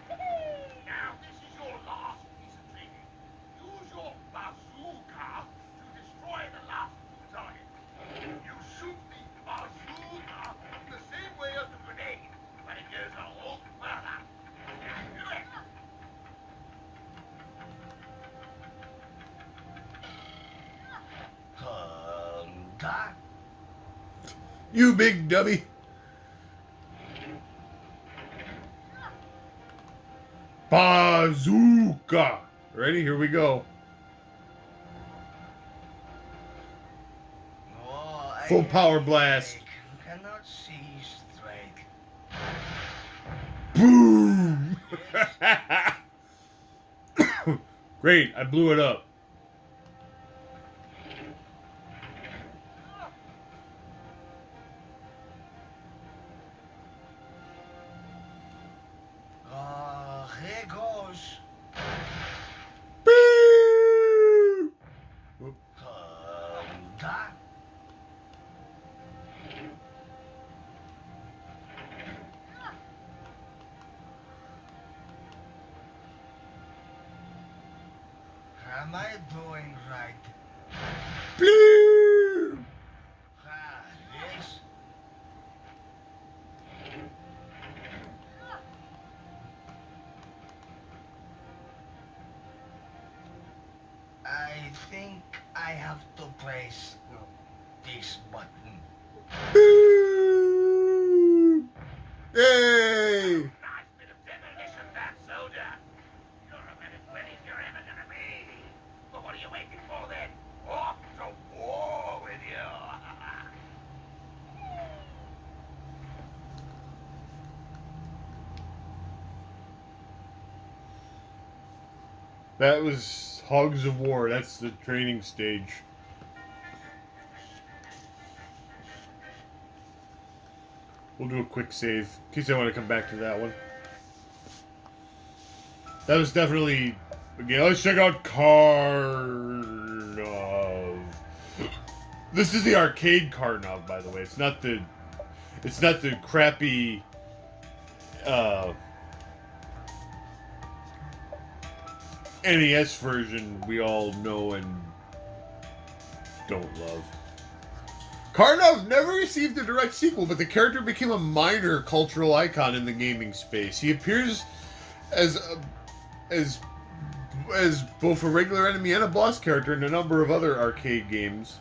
Now, this is your last piece of training. Use your bazooka to destroy the last target. You shoot the bazooka the same way as the grenade, but it goes a lot further. Do it! That? You big dummy. Bazooka. Ready? Here we go. Oh, Full power blast. Cannot see straight. Boom. Great. I blew it up. Here goes. Beep. Whoop. That? Am I doing right? Beep. Yes. I think I have to press this button. Boom! Yay! Nice bit of demolition, that soldier. You're a bit as ready as you're ever gonna be. But what are you waiting for then? Off to war with you. That was Hogs of War. That's the training stage. We'll do a quick save in case I want to come back to that one. That was definitely. Again, let's check out Karnov. This is the arcade Karnov, by the way. It's not the crappy. NES version we all know and don't love. Karnov never received a direct sequel, but the character became a minor cultural icon in the gaming space. He appears as both a regular enemy and a boss character in a number of other arcade games.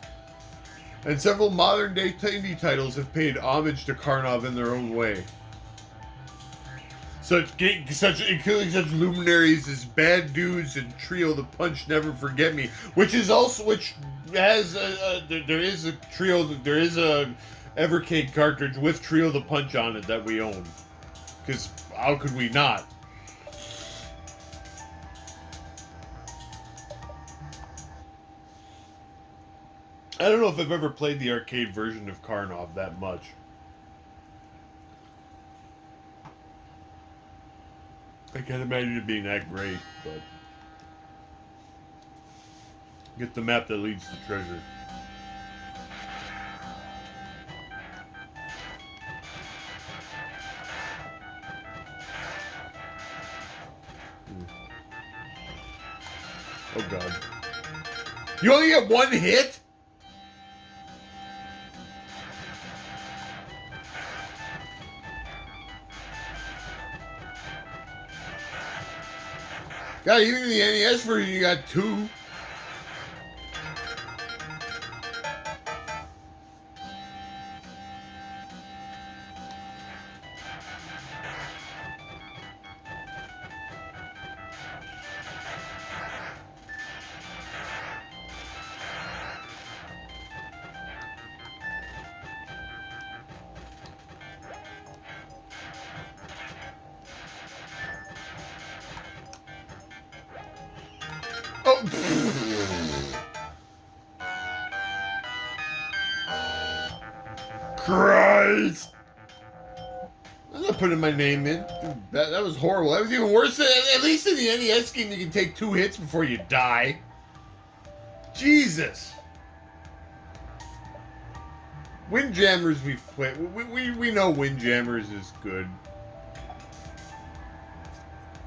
And several modern-day indie titles have paid homage to Karnov in their own way. Including such luminaries as Bad Dudes and Trio the Punch Never Forget Me, which has there is a Evercade cartridge with Trio the Punch on it that we own. Because how could we not? I don't know if I've ever played the arcade version of Karnov that much. I can't imagine it being that great, but get the map that leads to treasure. Oh god. You only get one hit? God, even in the NES version, you got two. Oh. Christ! I'm not putting my name in. That was horrible. That was even worse. At least in the NES game, you can take two hits before you die. Jesus. Windjammers we've played. We know Windjammers is good.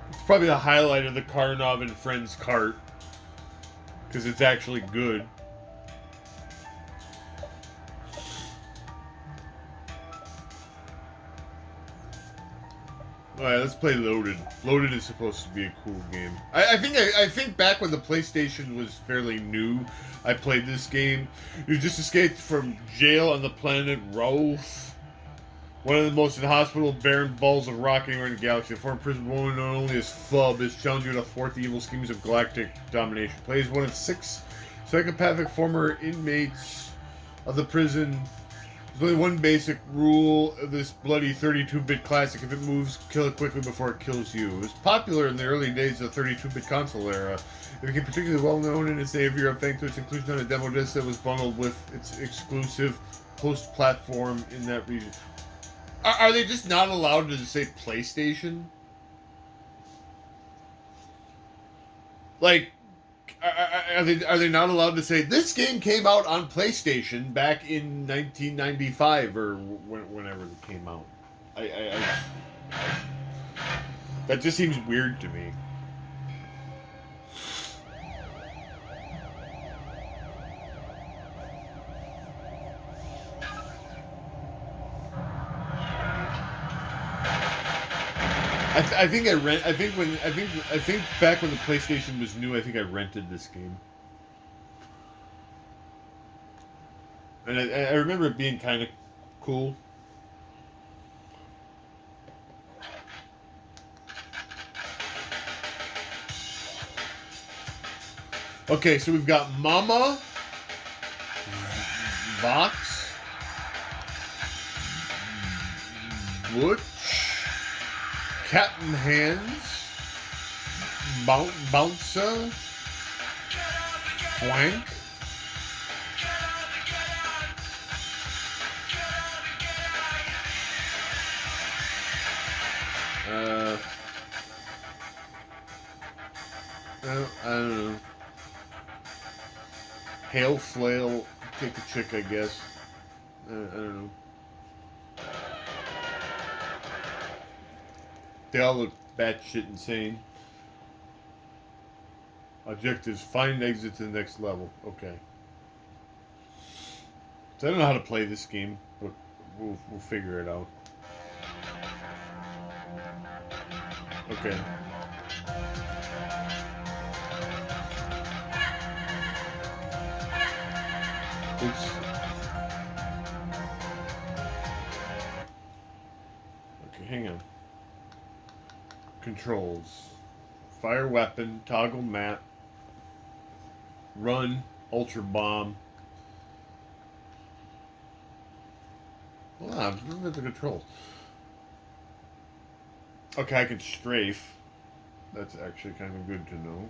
It's probably the highlight of the Karnov and Friends cart. Because it's actually good. Alright, let's play Loaded. Loaded is supposed to be a cool game. I think back when the PlayStation was fairly new, I played this game. You just escaped from jail on the planet Rolf. One of the most inhospitable, barren balls of rock anywhere in the galaxy. A former prison woman known only as Fub is challenging you to thwart the evil schemes of galactic domination. Plays one of 6 psychopathic former inmates of the prison. There's only one basic rule of this bloody 32-bit classic. If it moves, kill it quickly before it kills you. It was popular in the early days of the 32-bit console era. It became particularly well-known in its native Europe thanks to its inclusion on a demo disc that was bundled with its exclusive host platform in that region. Are they just not allowed to say PlayStation? Like, are they not allowed to say this game came out on PlayStation back in 1995 or whenever it came out? That just seems weird to me. I think back when the PlayStation was new, I think I rented this game, and I remember it being kind of cool. Okay, so we've got Mama, Vox, Butch, Captain Hands, Bouncer, Flank, I don't know. Hail Flail, take a chick, I guess. I don't know. They all look batshit insane. Objectives: find and exit to the next level. Okay. So I don't know how to play this game, but we'll figure it out. Okay. Oops. Okay, hang on. Controls. Fire weapon, toggle map, run, ultra bomb. Hold on, I'm looking at the controls. Okay, I can strafe. That's actually kind of good to know.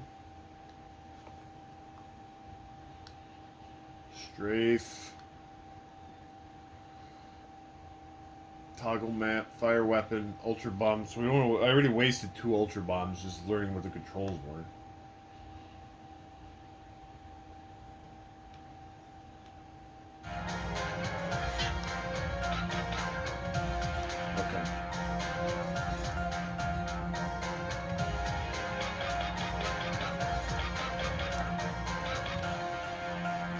Strafe. Toggle map, fire weapon, ultra bomb. So we don't. I already wasted 2 ultra bombs just learning what the controls were. Okay.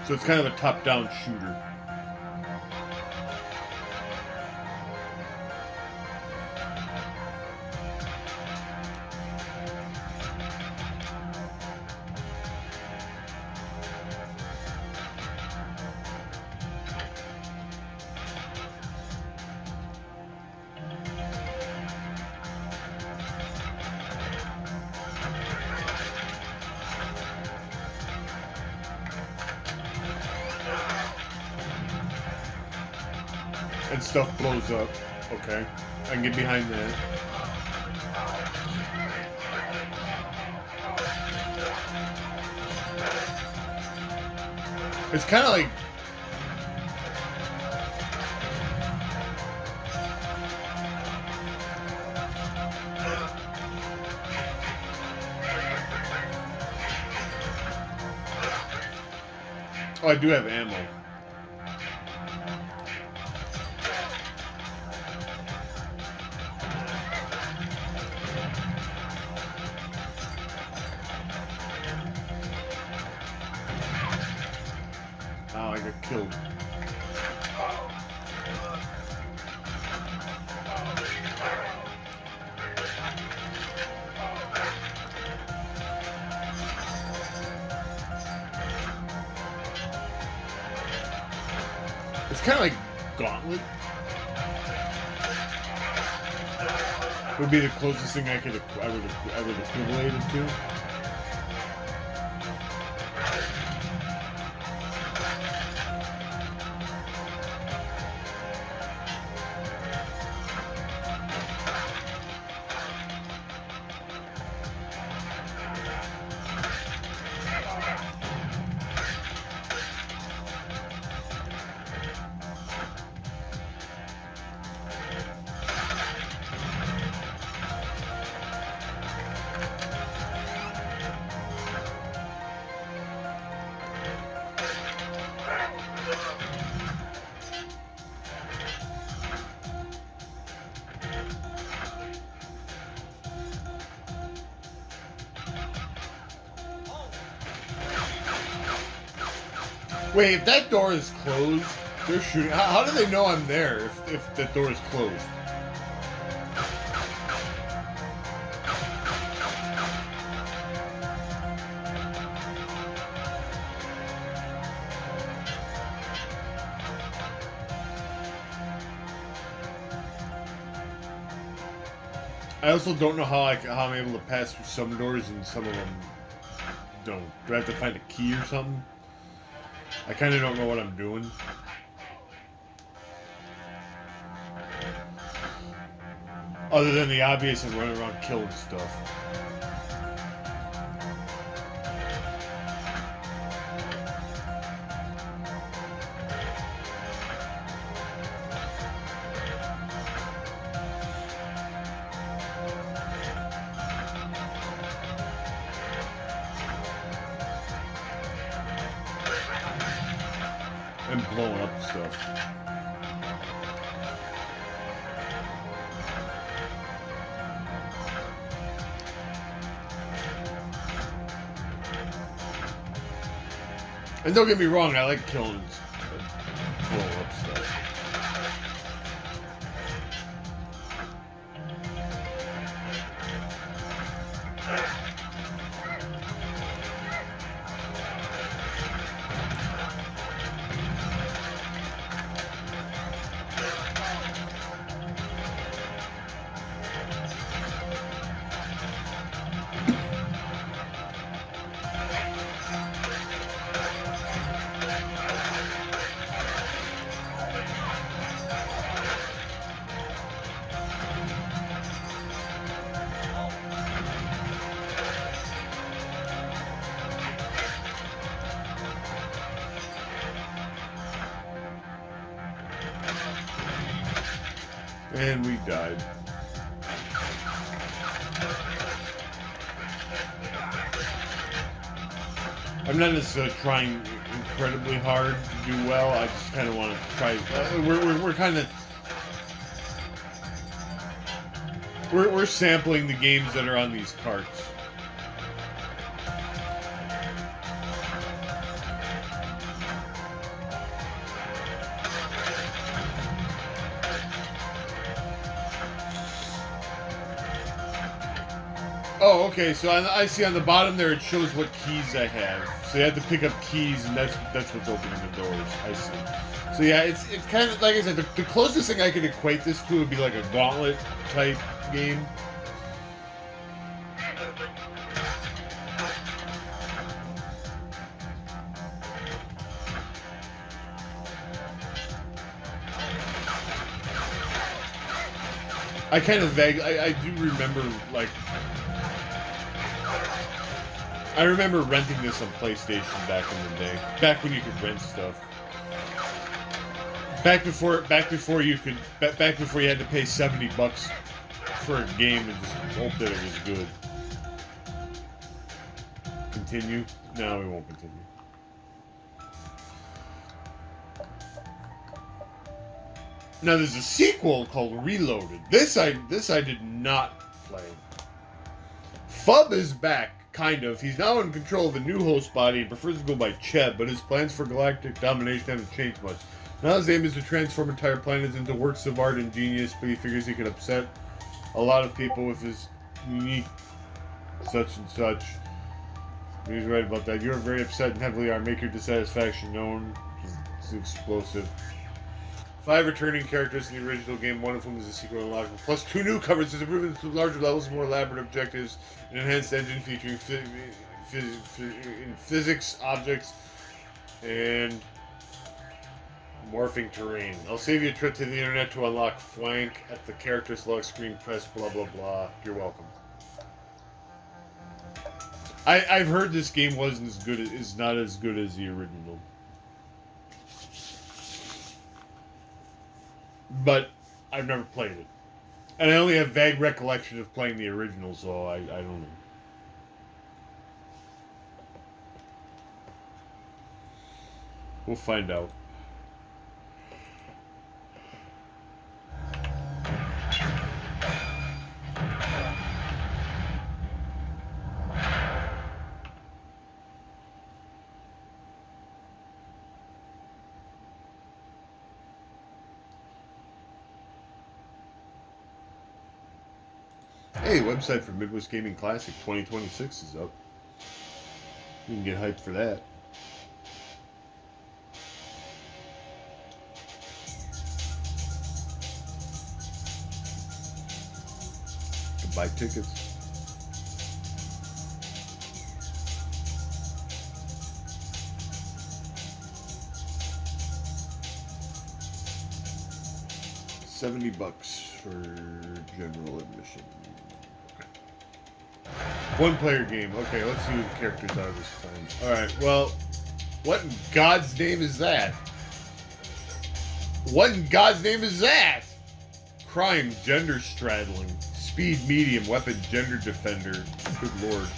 So it's kind of a top-down shooter. And stuff blows up. Okay. I can get behind that. It's kind of like... Oh, I do have ammo. killed. It's kind of like Gauntlet. Would be the closest thing I would equivalent it to. Wait, if that door is closed, they're shooting. How do they know I'm there if the door is closed? I also don't know how I'm able to pass through some doors and some of them don't. Do I have to find a key or something? I kind of don't know what I'm doing. Other than the obvious and running around killing stuff. And blowing up stuff. And don't get me wrong, I like killing and blowing up stuff. And we died. I'm not necessarily trying incredibly hard to do well. I just kind of want to try. We're kind of we're sampling the games that are on these carts. Oh, okay. So I see on the bottom there it shows what keys I have. So you have to pick up keys, and that's what's opening the doors. I see. So yeah, it's kind of like I said. The closest thing I could equate this to would be like a Gauntlet type game. I kind of I do remember, like, I remember renting this on PlayStation back in the day. Back when you could rent stuff. Back before you had to pay $70 for a game and just hope that it was good. Continue? No, we won't continue. Now there's a sequel called Reloaded. This I did not play. Fub is back. kind of. He's now in control of a new host body and prefers to go by Cheb, but his plans for galactic domination haven't changed much. Now his aim is to transform entire planets into works of art and genius, but he figures he can upset a lot of people with his unique such and such. He's right about that. You're very upset and heavily armed. Make your dissatisfaction known. It's explosive. 5 returning characters in the original game, one of whom is a secret unlockable. Plus 2 newcomers, improvements to larger levels, more elaborate objectives, an enhanced engine featuring physics, objects, and morphing terrain. I'll save you a trip to the internet to unlock flank at the character select screen. Press blah blah blah. You're welcome. I've heard this game wasn't as good. Is not as good as the original. But I've never played it. And I only have vague recollection of playing the original, so I don't know. We'll find out. Hey, website for Midwest Gaming Classic 2026 is up. You can get hyped for that. You can buy tickets. $70 for general admission. One player game. Okay, let's see who the characters are this time. Alright, well, what in God's name is that? What in God's name is that? Crime, gender straddling. Speed, medium, weapon, gender defender. Good lord.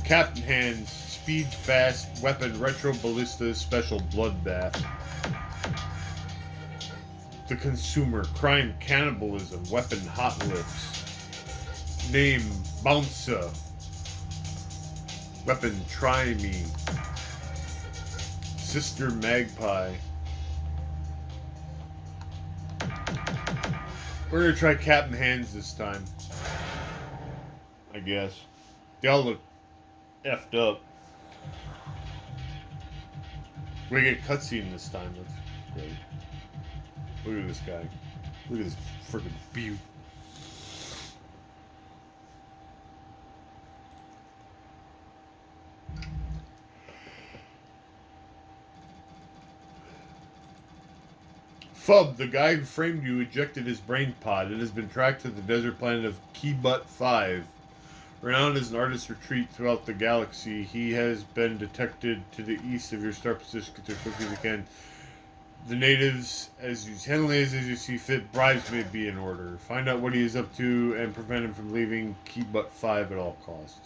Captain hands, speed, fast, weapon, retro ballista, special bloodbath. The consumer, crime, cannibalism, weapon, hot lips. Name, bouncer. Weapon, try me. Sister Magpie. We're gonna try Captain Hands this time. I guess. They all look effed up. We get cutscene this time. That's great. Look at this guy. Look at this freaking beaut. Fub, the guy who framed you, ejected his brain pod. It has been tracked to the desert planet of Keybut 5. Renowned as an artist's retreat throughout the galaxy, he has been detected to the east of your star position as quickly as you can. The natives, as handily as you see fit, bribes may be in order. Find out what he is up to and prevent him from leaving Keybut 5 at all costs.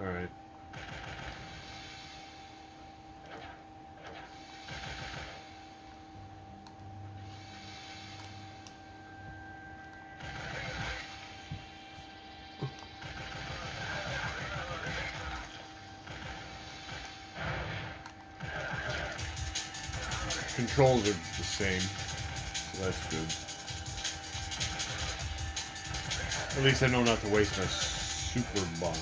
Alright. Controls are the same, so that's good. At least I know not to waste my super bomb.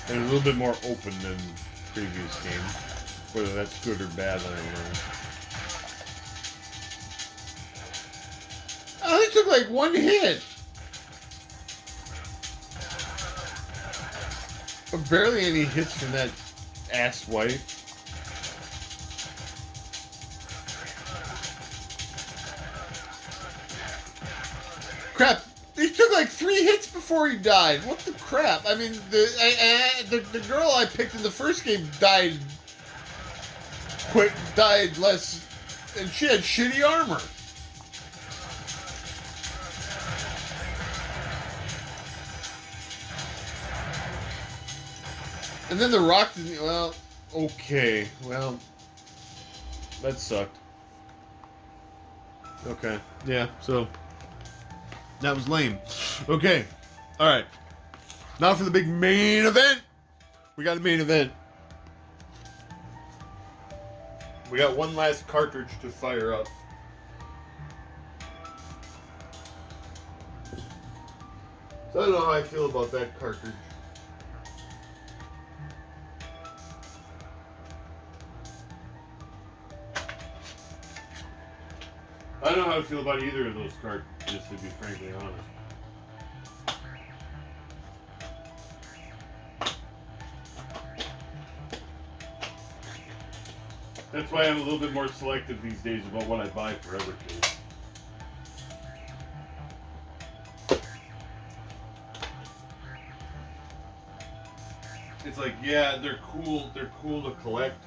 They're a little bit more open than previous games. Whether that's good or bad, I don't know. I only took like one hit. But barely any hits from that ass wipe. Crap. He took like 3 hits before he died. What the crap? I mean, the girl I picked in the first game died less, and she had shitty armor. And then the rock didn't. Well, okay. Well, That sucked. Okay. Yeah, so that was lame. Okay. Alright. Now for the big main event. We got a main event. We got one last cartridge to fire up. So I don't know how I feel about that cartridge. I don't know how to feel about either of those cartridges, to be frankly honest. That's why I'm a little bit more selective these days about what I buy for Evercade. It's like, yeah, they're cool to collect,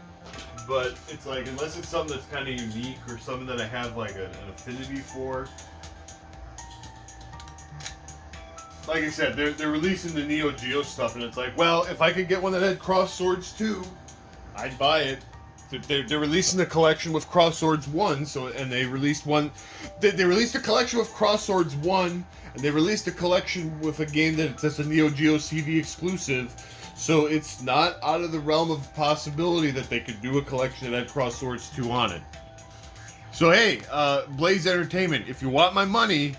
but it's like, unless it's something that's kind of unique or something that I have like an affinity for. Like I said, they're releasing the Neo Geo stuff, and it's like, well, if I could get one that had Cross Swords 2, I'd buy it. They're releasing a collection with Cross Swords 1, and they released one. They released a collection with Cross Swords 1, and they released a collection with a game that's a Neo Geo CD exclusive. So it's not out of the realm of possibility that they could do a collection that had Cross Swords 2 on it. So hey, Blaze Entertainment, if you want my money,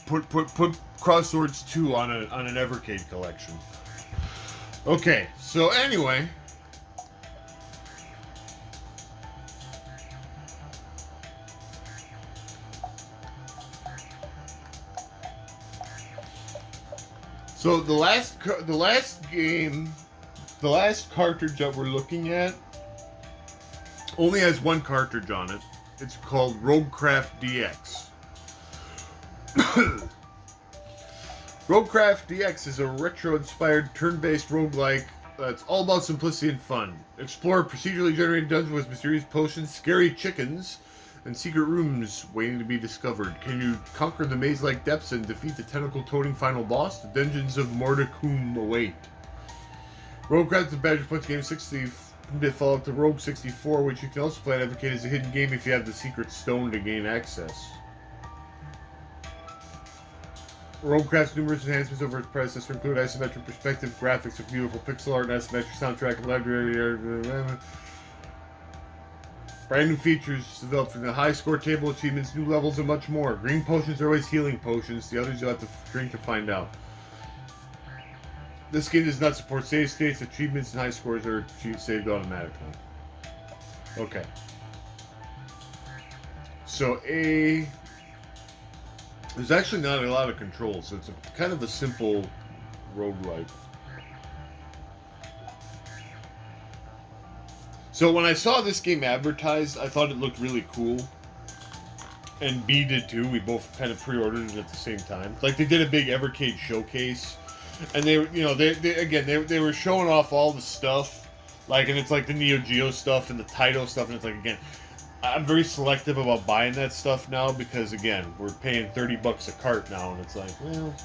put Cross Swords 2 on an Evercade collection. Okay, so anyway. So the last cartridge that we're looking at only has one cartridge on it. It's called Roguecraft DX. Roguecraft DX is a retro-inspired turn-based roguelike that's all about simplicity and fun. Explore procedurally generated dungeons with mysterious potions, scary chickens, and secret rooms waiting to be discovered. Can you conquer the maze-like depths and defeat the tentacle-toting final boss? The dungeons of Mordecum await. Roguecraft is a Badger Punch game 60 to follow up to Rogue 64, which you can also play on Evercade as a hidden game if you have the secret stone to gain access. Roguecraft's numerous enhancements over its predecessor include isometric perspective, graphics with beautiful pixel art, and isometric soundtrack, and library. Brand new features developed from the high score table achievements, new levels, and much more. Green potions are always healing potions. The others you'll have to drink to find out. This game does not support save states. Achievements and high scores are saved automatically. Okay. So there's actually not a lot of controls. So it's kind of a simple roguelike. So when I saw this game advertised, I thought it looked really cool. And B did too. We both kind of pre-ordered it at the same time. Like they did a big Evercade showcase, and they were showing off all the stuff, like, and it's like the Neo Geo stuff and the Taito stuff, and it's like, again, I'm very selective about buying that stuff now because, again, we're paying $30 a cart now, and it's like, well.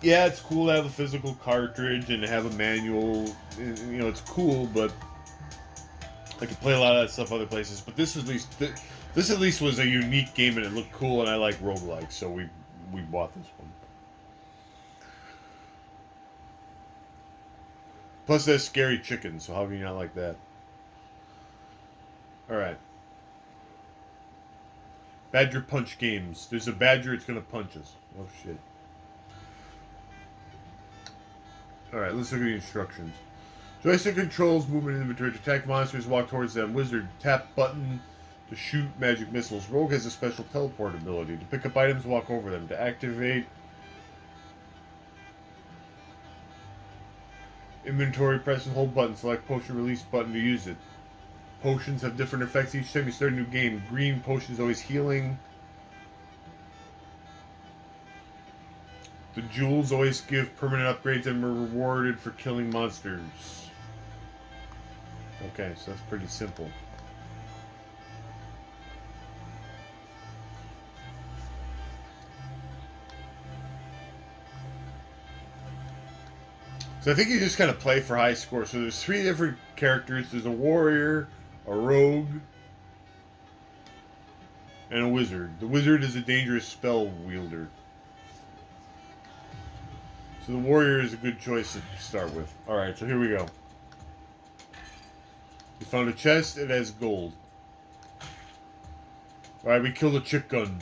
Yeah, it's cool to have a physical cartridge and to have a manual. You know, it's cool, but I could play a lot of that stuff other places. But this at least was a unique game, and it looked cool, and I like roguelikes, so we bought this one. Plus, there's scary chickens, so how can you not like that? All right. Badger Punch games. There's a badger, it's gonna punch us. Oh shit. Alright, let's look at the instructions. Joystick controls movement and inventory to attack monsters, walk towards them. Wizard, tap button to shoot magic missiles. Rogue has a special teleport ability. To pick up items, walk over them. To activate inventory, press and hold button. Select potion release button to use it. Potions have different effects each time you start a new game. Green potions always healing. The jewels always give permanent upgrades and are rewarded for killing monsters. Okay, so that's pretty simple. So I think you just kind of play for high score. So there's 3 different characters. There's a warrior, a rogue, and a wizard. The wizard is a dangerous spell wielder. So the warrior is a good choice to start with. Alright, so here we go. We found a chest. It has gold. Alright, we killed a chicken.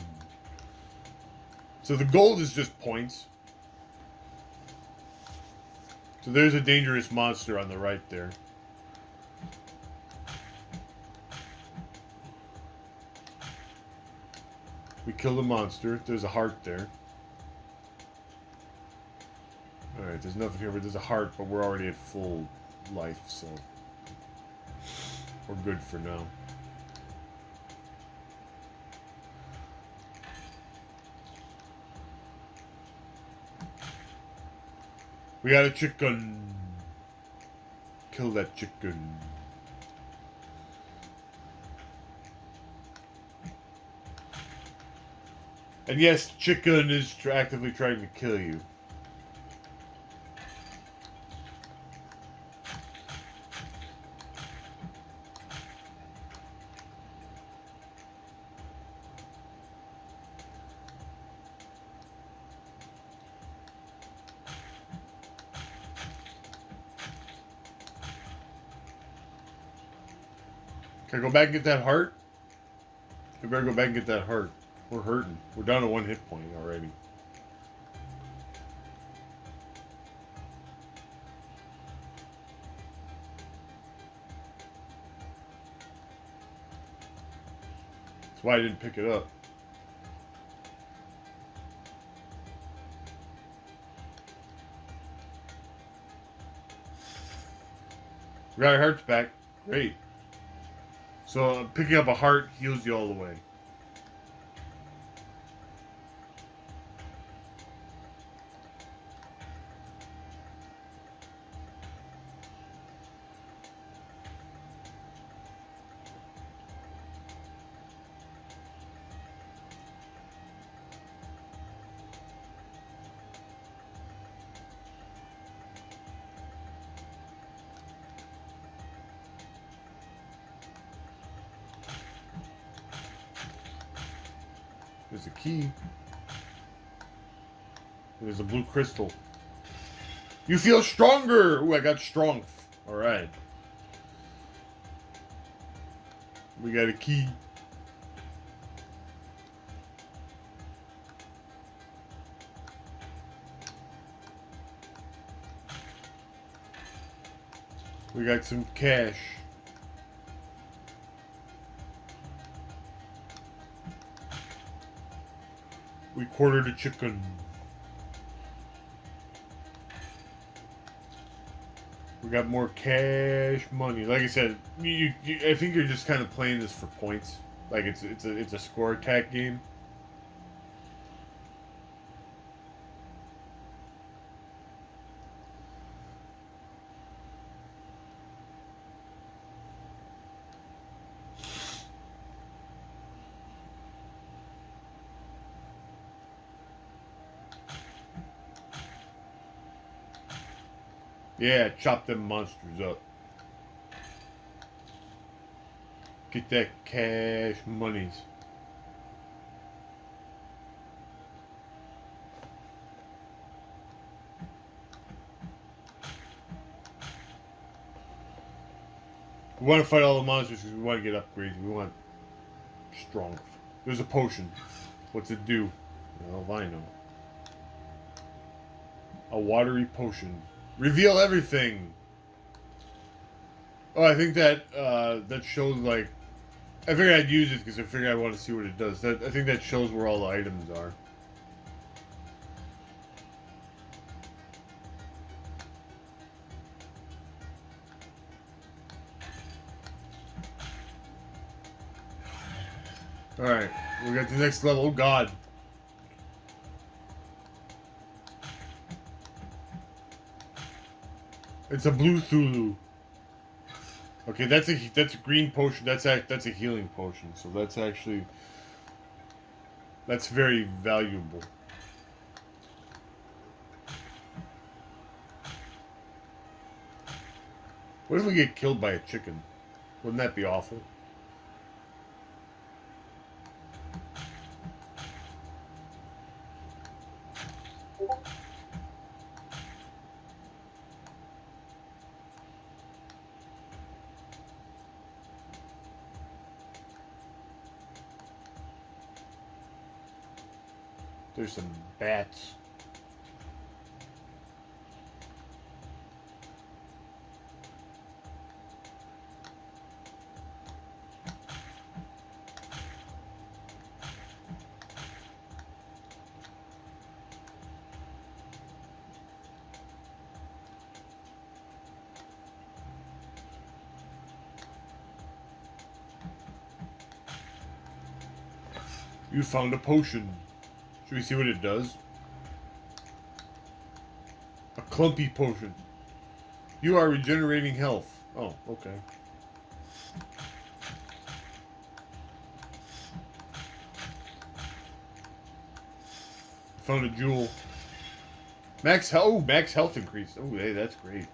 So the gold is just points. So there's a dangerous monster on the right there. We killed a monster. There's a heart there. Alright, there's nothing here, but there's a heart, but we're already at full life, so we're good for now. We got a chicken. Kill that chicken. And yes, chicken is actively trying to kill you. Can I go back and get that heart? We better go back and get that heart. We're hurting. We're down to 1 hit point already. That's why I didn't pick it up. We got our hearts back. Great. So picking up a heart heals you all the way. There's a key. There's a blue crystal. You feel stronger! Ooh, I got strength. Alright. We got a key. We got some cash. We quartered a chicken. We got more cash money. Like I said, I think you're just kind of playing this for points. Like it's a score attack game. Yeah, chop them monsters up. Get that cash monies. We want to fight all the monsters because we want to get upgrades. We want strength. There's a potion. What's it do? Well, I know. A watery potion. Reveal everything. Oh, I think that that shows like. I figured I'd use it because I figured I want to see what it does. I think that shows where all the items are. All right, we got the next level. Oh God. It's a blue Thulu. Okay, that's a green potion. That's a healing potion. So that's very valuable. What if we get killed by a chicken? Wouldn't that be awful? There's some bats. You found a potion. Should we see what it does? A clumpy potion. You are regenerating health. Oh, okay. Found a jewel. Max health. Oh, max health increase. Oh, hey, that's great.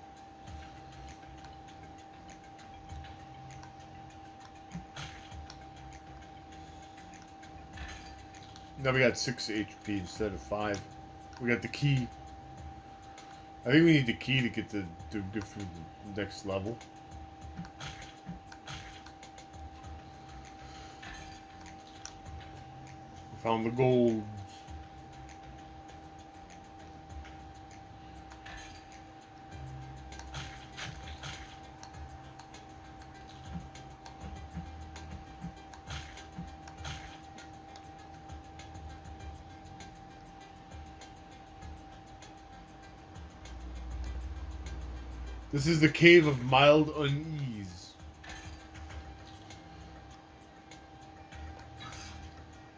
Now we got 6 HP instead of 5. We got the key. I think we need the key to get to get through the next level. We found the gold. This is the cave of mild unease.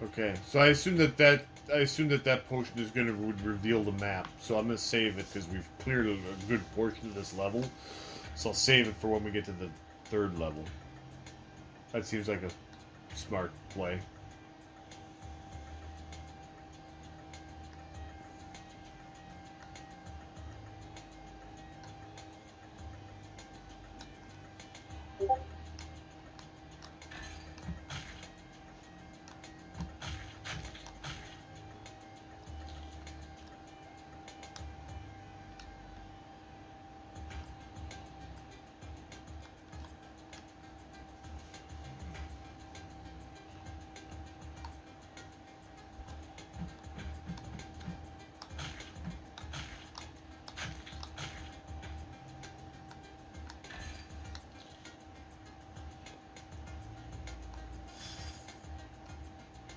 Okay, so I assume that potion is going to reveal the map. So I'm going to save it because we've cleared a good portion of this level. So I'll save it for when we get to the 3rd level. That seems like a smart play.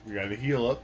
We gotta heal up.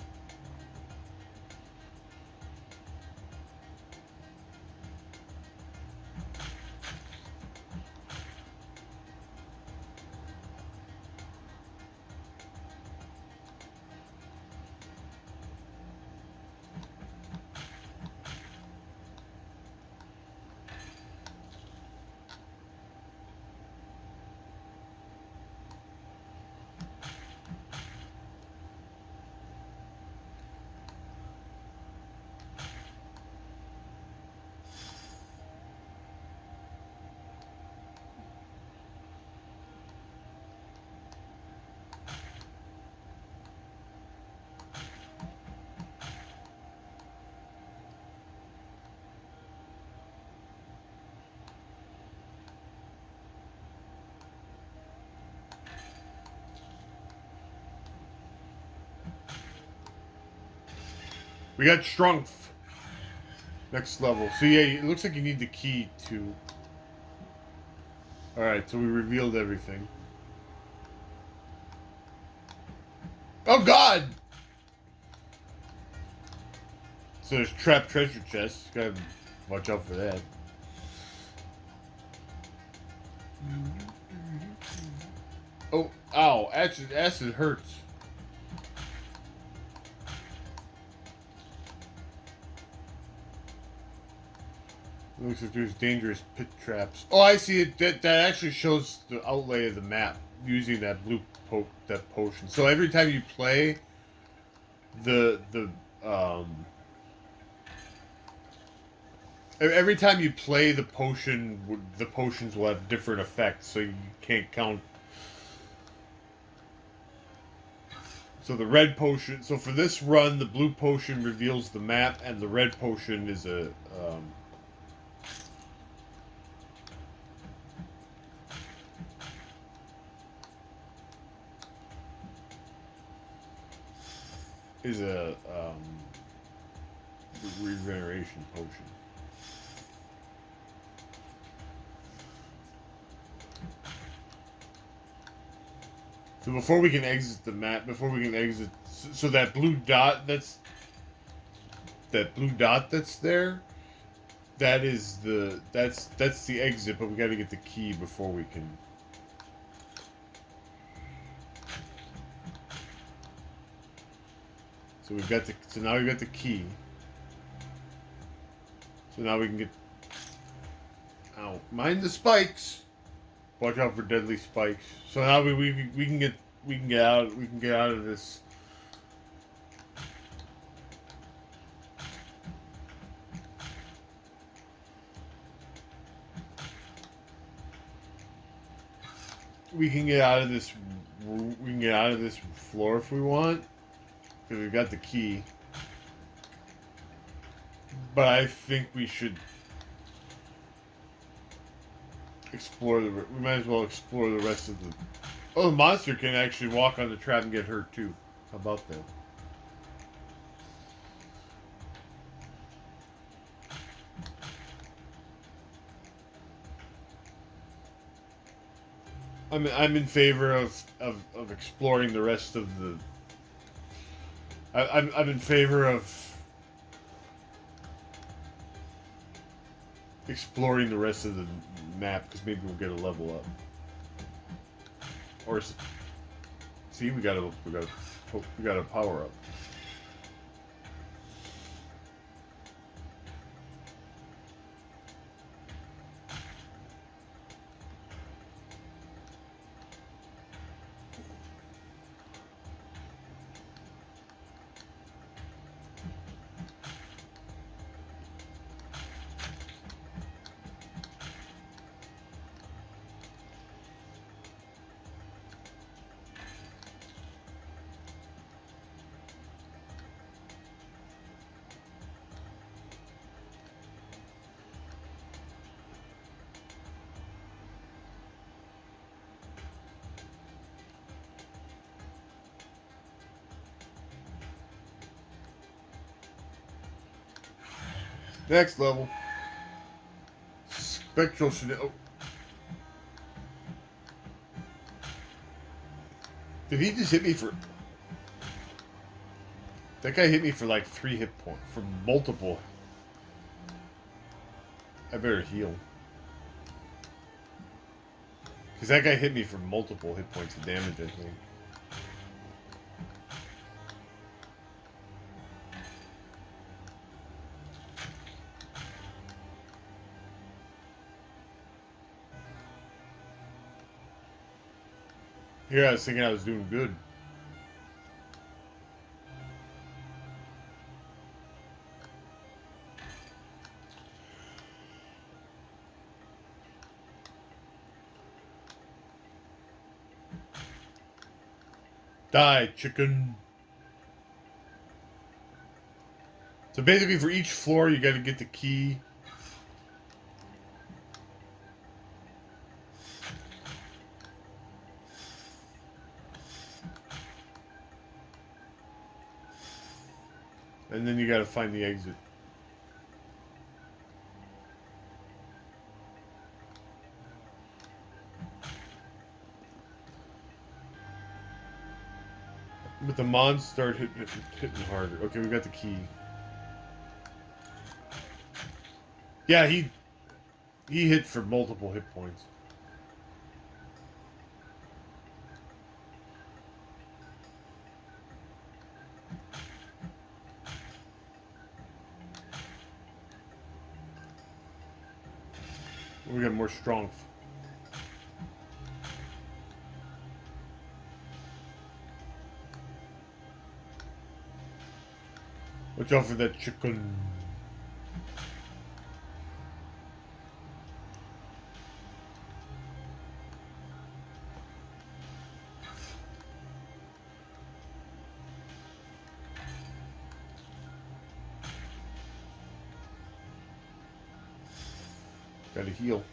We got strength. Next level. So yeah, it looks like you need the key to... Alright, so we revealed everything. Oh god! So there's trapped treasure chests. Gotta watch out for that. Oh, ow. Acid hurts. It looks like there's dangerous pit traps. Oh, I see it. That actually shows the outlay of the map using that blue potion. So every time you play, Every time you play the potions will have different effects, so you can't count. So the red potion. So for this run, the blue potion reveals the map, and the red potion is a. Is a regeneration potion. So before we can exit the map, so that blue dot that's there, that's the exit, but we got to get the key before we can. So now we've got the key. So now we can get. Ow! Mind the spikes. Watch out for deadly spikes. So now we can get out of this. We can get out of this. We can get out of this floor if we want, because we've got the key. But I think we should explore the. We might as well explore the rest of the. Oh, the monster can actually walk on the trap and get hurt too. How about that? I'm in favor of exploring the rest of the. I'm in favor of exploring the rest of the map, because maybe we'll get a level up. Or see, we got a power up. Next level. Spectral Chanel. Oh. Did he just hit me for... That guy hit me for like 3 hit points. For multiple. I better heal. Because that guy hit me for multiple hit points of damage, I think. Yeah, I was thinking I was doing good. Die, chicken. So basically, for each floor, you got to get the key. And then you got to find the exit. But the mons start hitting harder. Okay, we got the key. Yeah, he hit for multiple hit points. We got more strong. Watch out for that chicken. Gotta heal.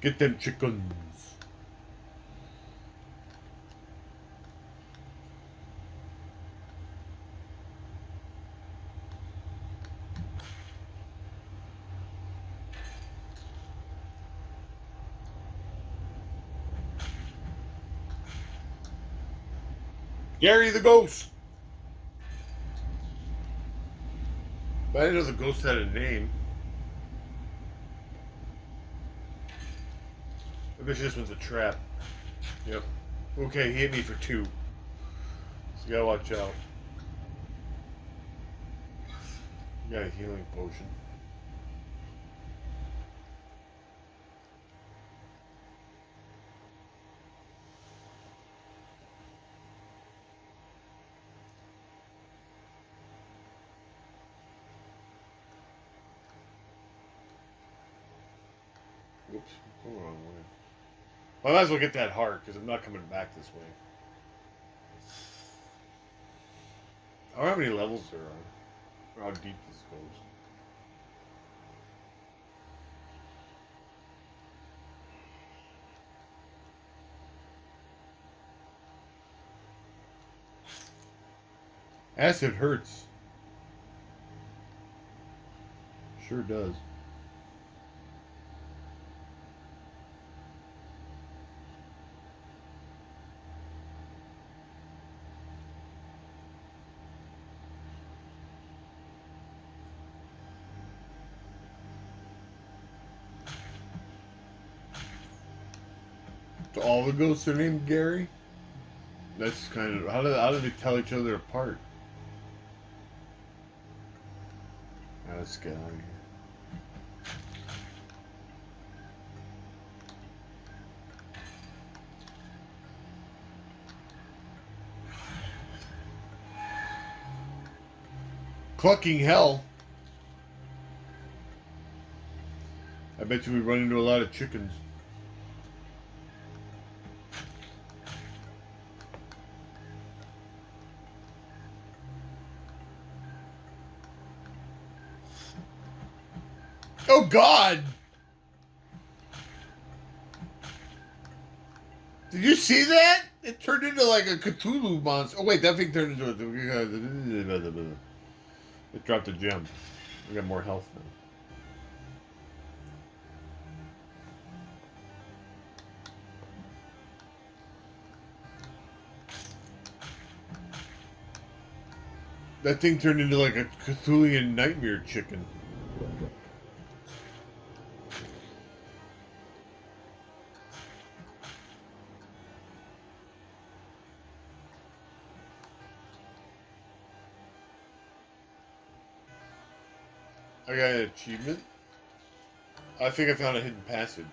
Get them chickens. Gary the Ghost. But I didn't know the ghost had a name. I bet this one's a trap. Yep. Okay, he hit me for 2. So you gotta watch out. You got a healing potion. Whoops, go the wrong way. Well, I might as well get that heart, because I'm not coming back this way. I don't know how many levels there are, or how deep this goes. Acid hurts. Sure does. So all the ghosts are named Gary? That's kind of... How do they tell each other apart? Let's get out of here. Clucking hell. I bet you we run into a lot of chickens. Oh God! Did you see that? It turned into like a Cthulhu monster. Oh wait, that thing turned into a... It dropped a gem. We got more health now. That thing turned into like a Cthulhian nightmare chicken. I got an achievement. I think I found a hidden passage.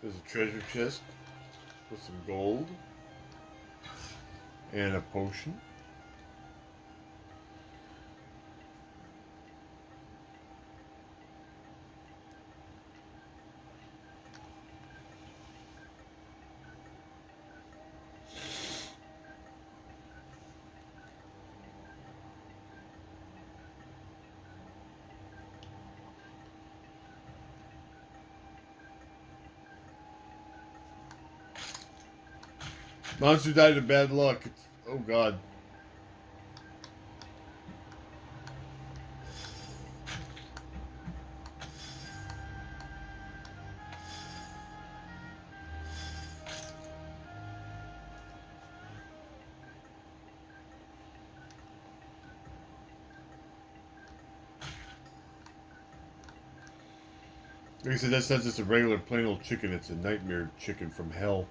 There's a treasure chest with some gold and a potion. Monster died of bad luck. It's, oh God. Like I said, that's not just a regular plain old chicken. It's a nightmare chicken from hell.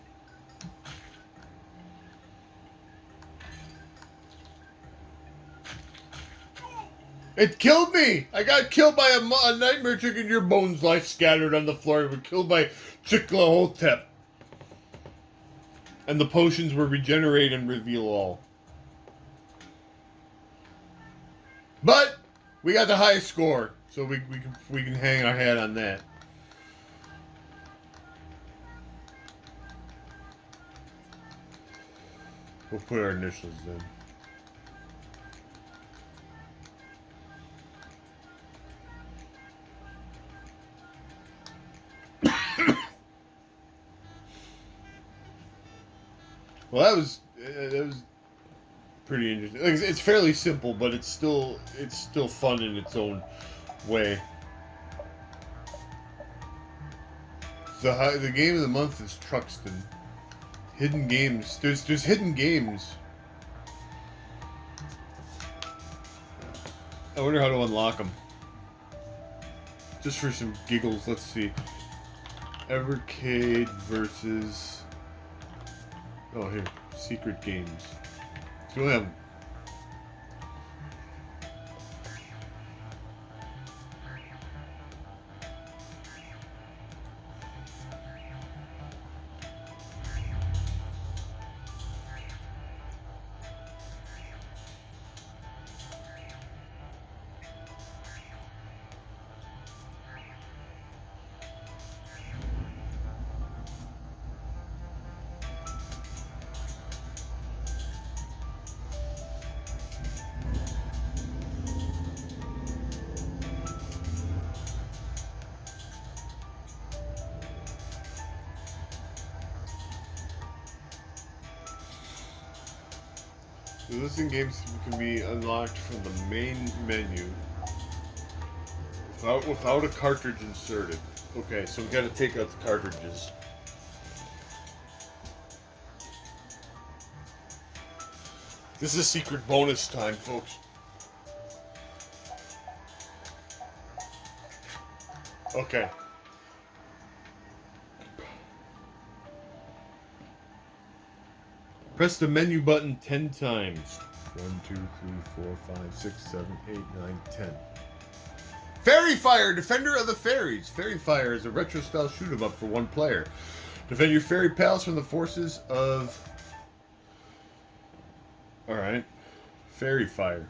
It killed me! I got killed by a nightmare chicken. Your bones lie scattered on the floor. We were killed by Chicklahotep. And the potions will regenerate and reveal all. But we got the highest score, so we can hang our hat on that. We'll put our initials in. Well, that was pretty interesting. Like, it's fairly simple, but it's still fun in its own way. The game of the month is Truxton. Hidden games. There's hidden games. I wonder how to unlock them. Just for some giggles, let's see. Evercade versus... Oh, here. Secret games. So we only have... The listing games can be unlocked from the main menu without a cartridge inserted. Okay, so we got to take out the cartridges. This is secret bonus time, folks. Okay. Press the menu button 10 times. 1, 2, 3, 4, 5, 6, 7, 8, 9, 10. Fairy Fire, Defender of the Fairies. Fairy Fire is a retro-style shoot-'em-up for one player. Defend your fairy pals from the forces of... Alright. Fairy Fire.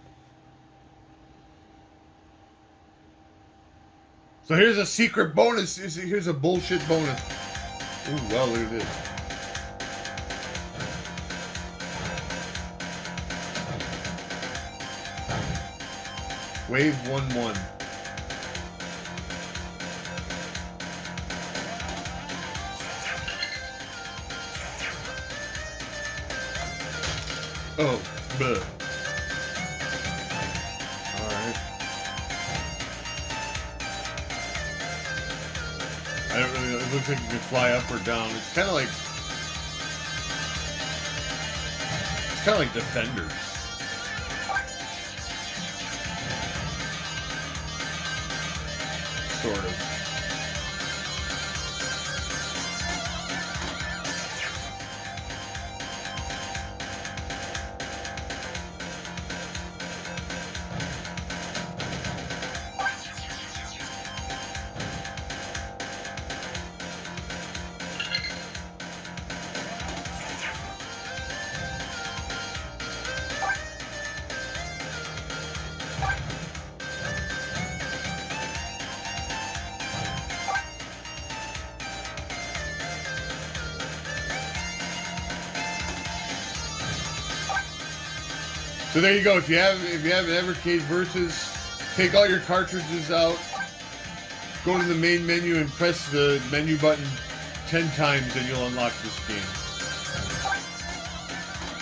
So here's a secret bonus. Here's a bullshit bonus. Ooh, well, look at this. Wave 1-1. Oh, bleh. Alright. I don't really know. It looks like you can fly up or down. It's kind of like Defenders. Sort of. So there you go. If you have an Evercade Versus, take all your cartridges out, go to the main menu and press the menu button 10 times and you'll unlock this game.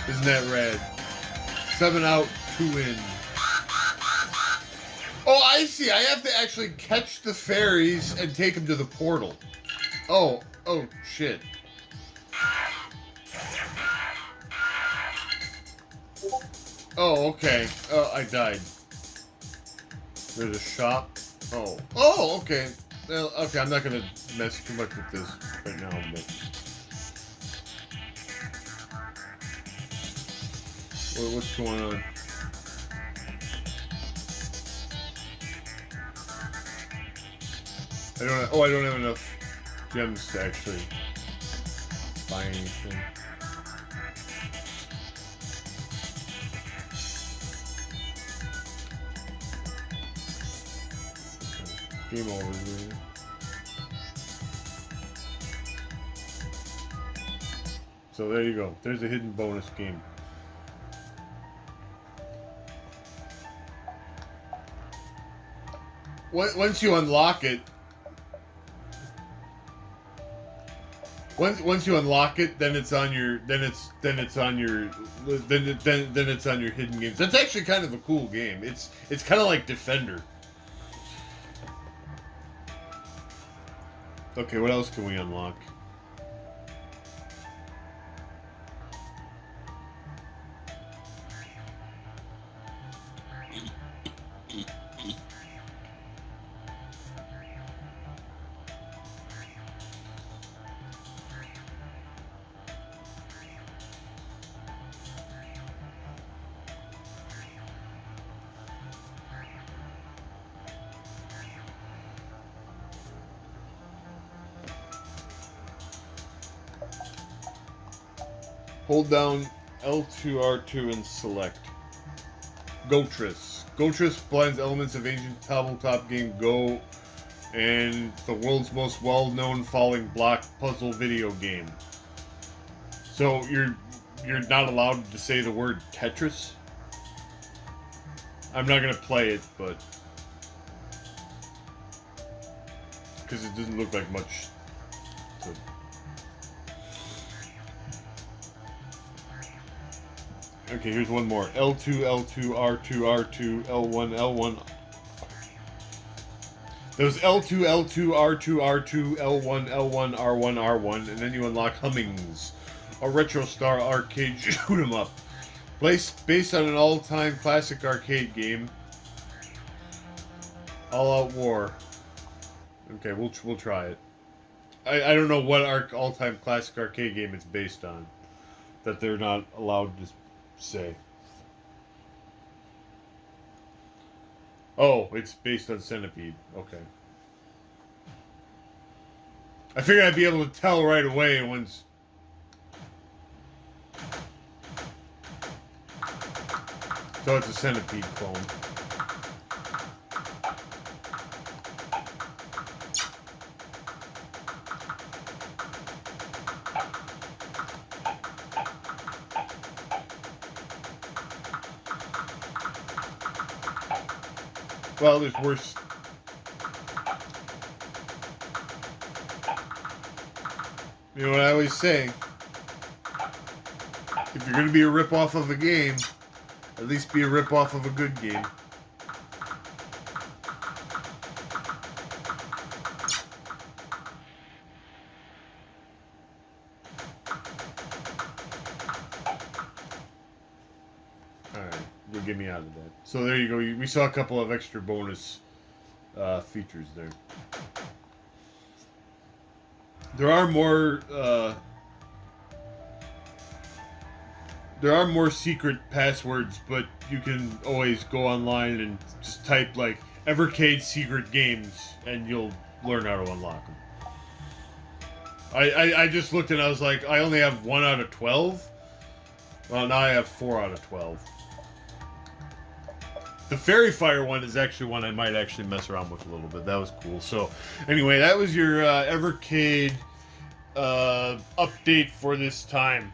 Isn't that rad? 7 out, 2 in. Oh, I see. I have to actually catch the fairies and take them to the portal. Oh shit. Oh, okay. Oh, I died. There's a shop. Oh, okay. Well, okay, I'm not gonna mess too much with this right now, but... What's going on? I don't have enough gems to actually buy anything. Game over, really. So there you go. There's a hidden bonus game. once you unlock it, once you unlock it, then it's on your then it's on your hidden games. That's actually kind of a cool game. It's kind of like Defender. Okay, what else can we unlock? Hold down L2, R2, and select. Gotris. Gotris blends elements of ancient tabletop game Go and the world's most well-known falling block puzzle video game. So you're not allowed to say the word Tetris? I'm not gonna play it, but because it doesn't look like much to... Okay, here's one more. L2, L2, R2, R2, L1, L1. There's L2, L2, R2, R2, L1, L1, R1, R1, and then you unlock Hummings, a RetroStar arcade shoot 'em up. Based on an all-time classic arcade game, All Out War. Okay, we'll try it. I don't know what all-time classic arcade game it's based on that they're not allowed to say. Oh, it's based on Centipede. Okay. I figured I'd be able to tell right away once. So it's a Centipede clone. Well, there's worse. You know what I always say? If you're going to be a rip-off of a game, at least be a rip-off of a good game. Alright, you'll get me out of that. So there you go. We saw a couple of extra bonus features there. There are more secret passwords, but you can always go online and just type like Evercade secret games, and you'll learn how to unlock them. I just looked and I was like, I only have 1 out of 12. Well, now I have 4 out of 12. The Fairy Fire one is actually one I might actually mess around with a little bit. That was cool. So, anyway, that was your Evercade update for this time.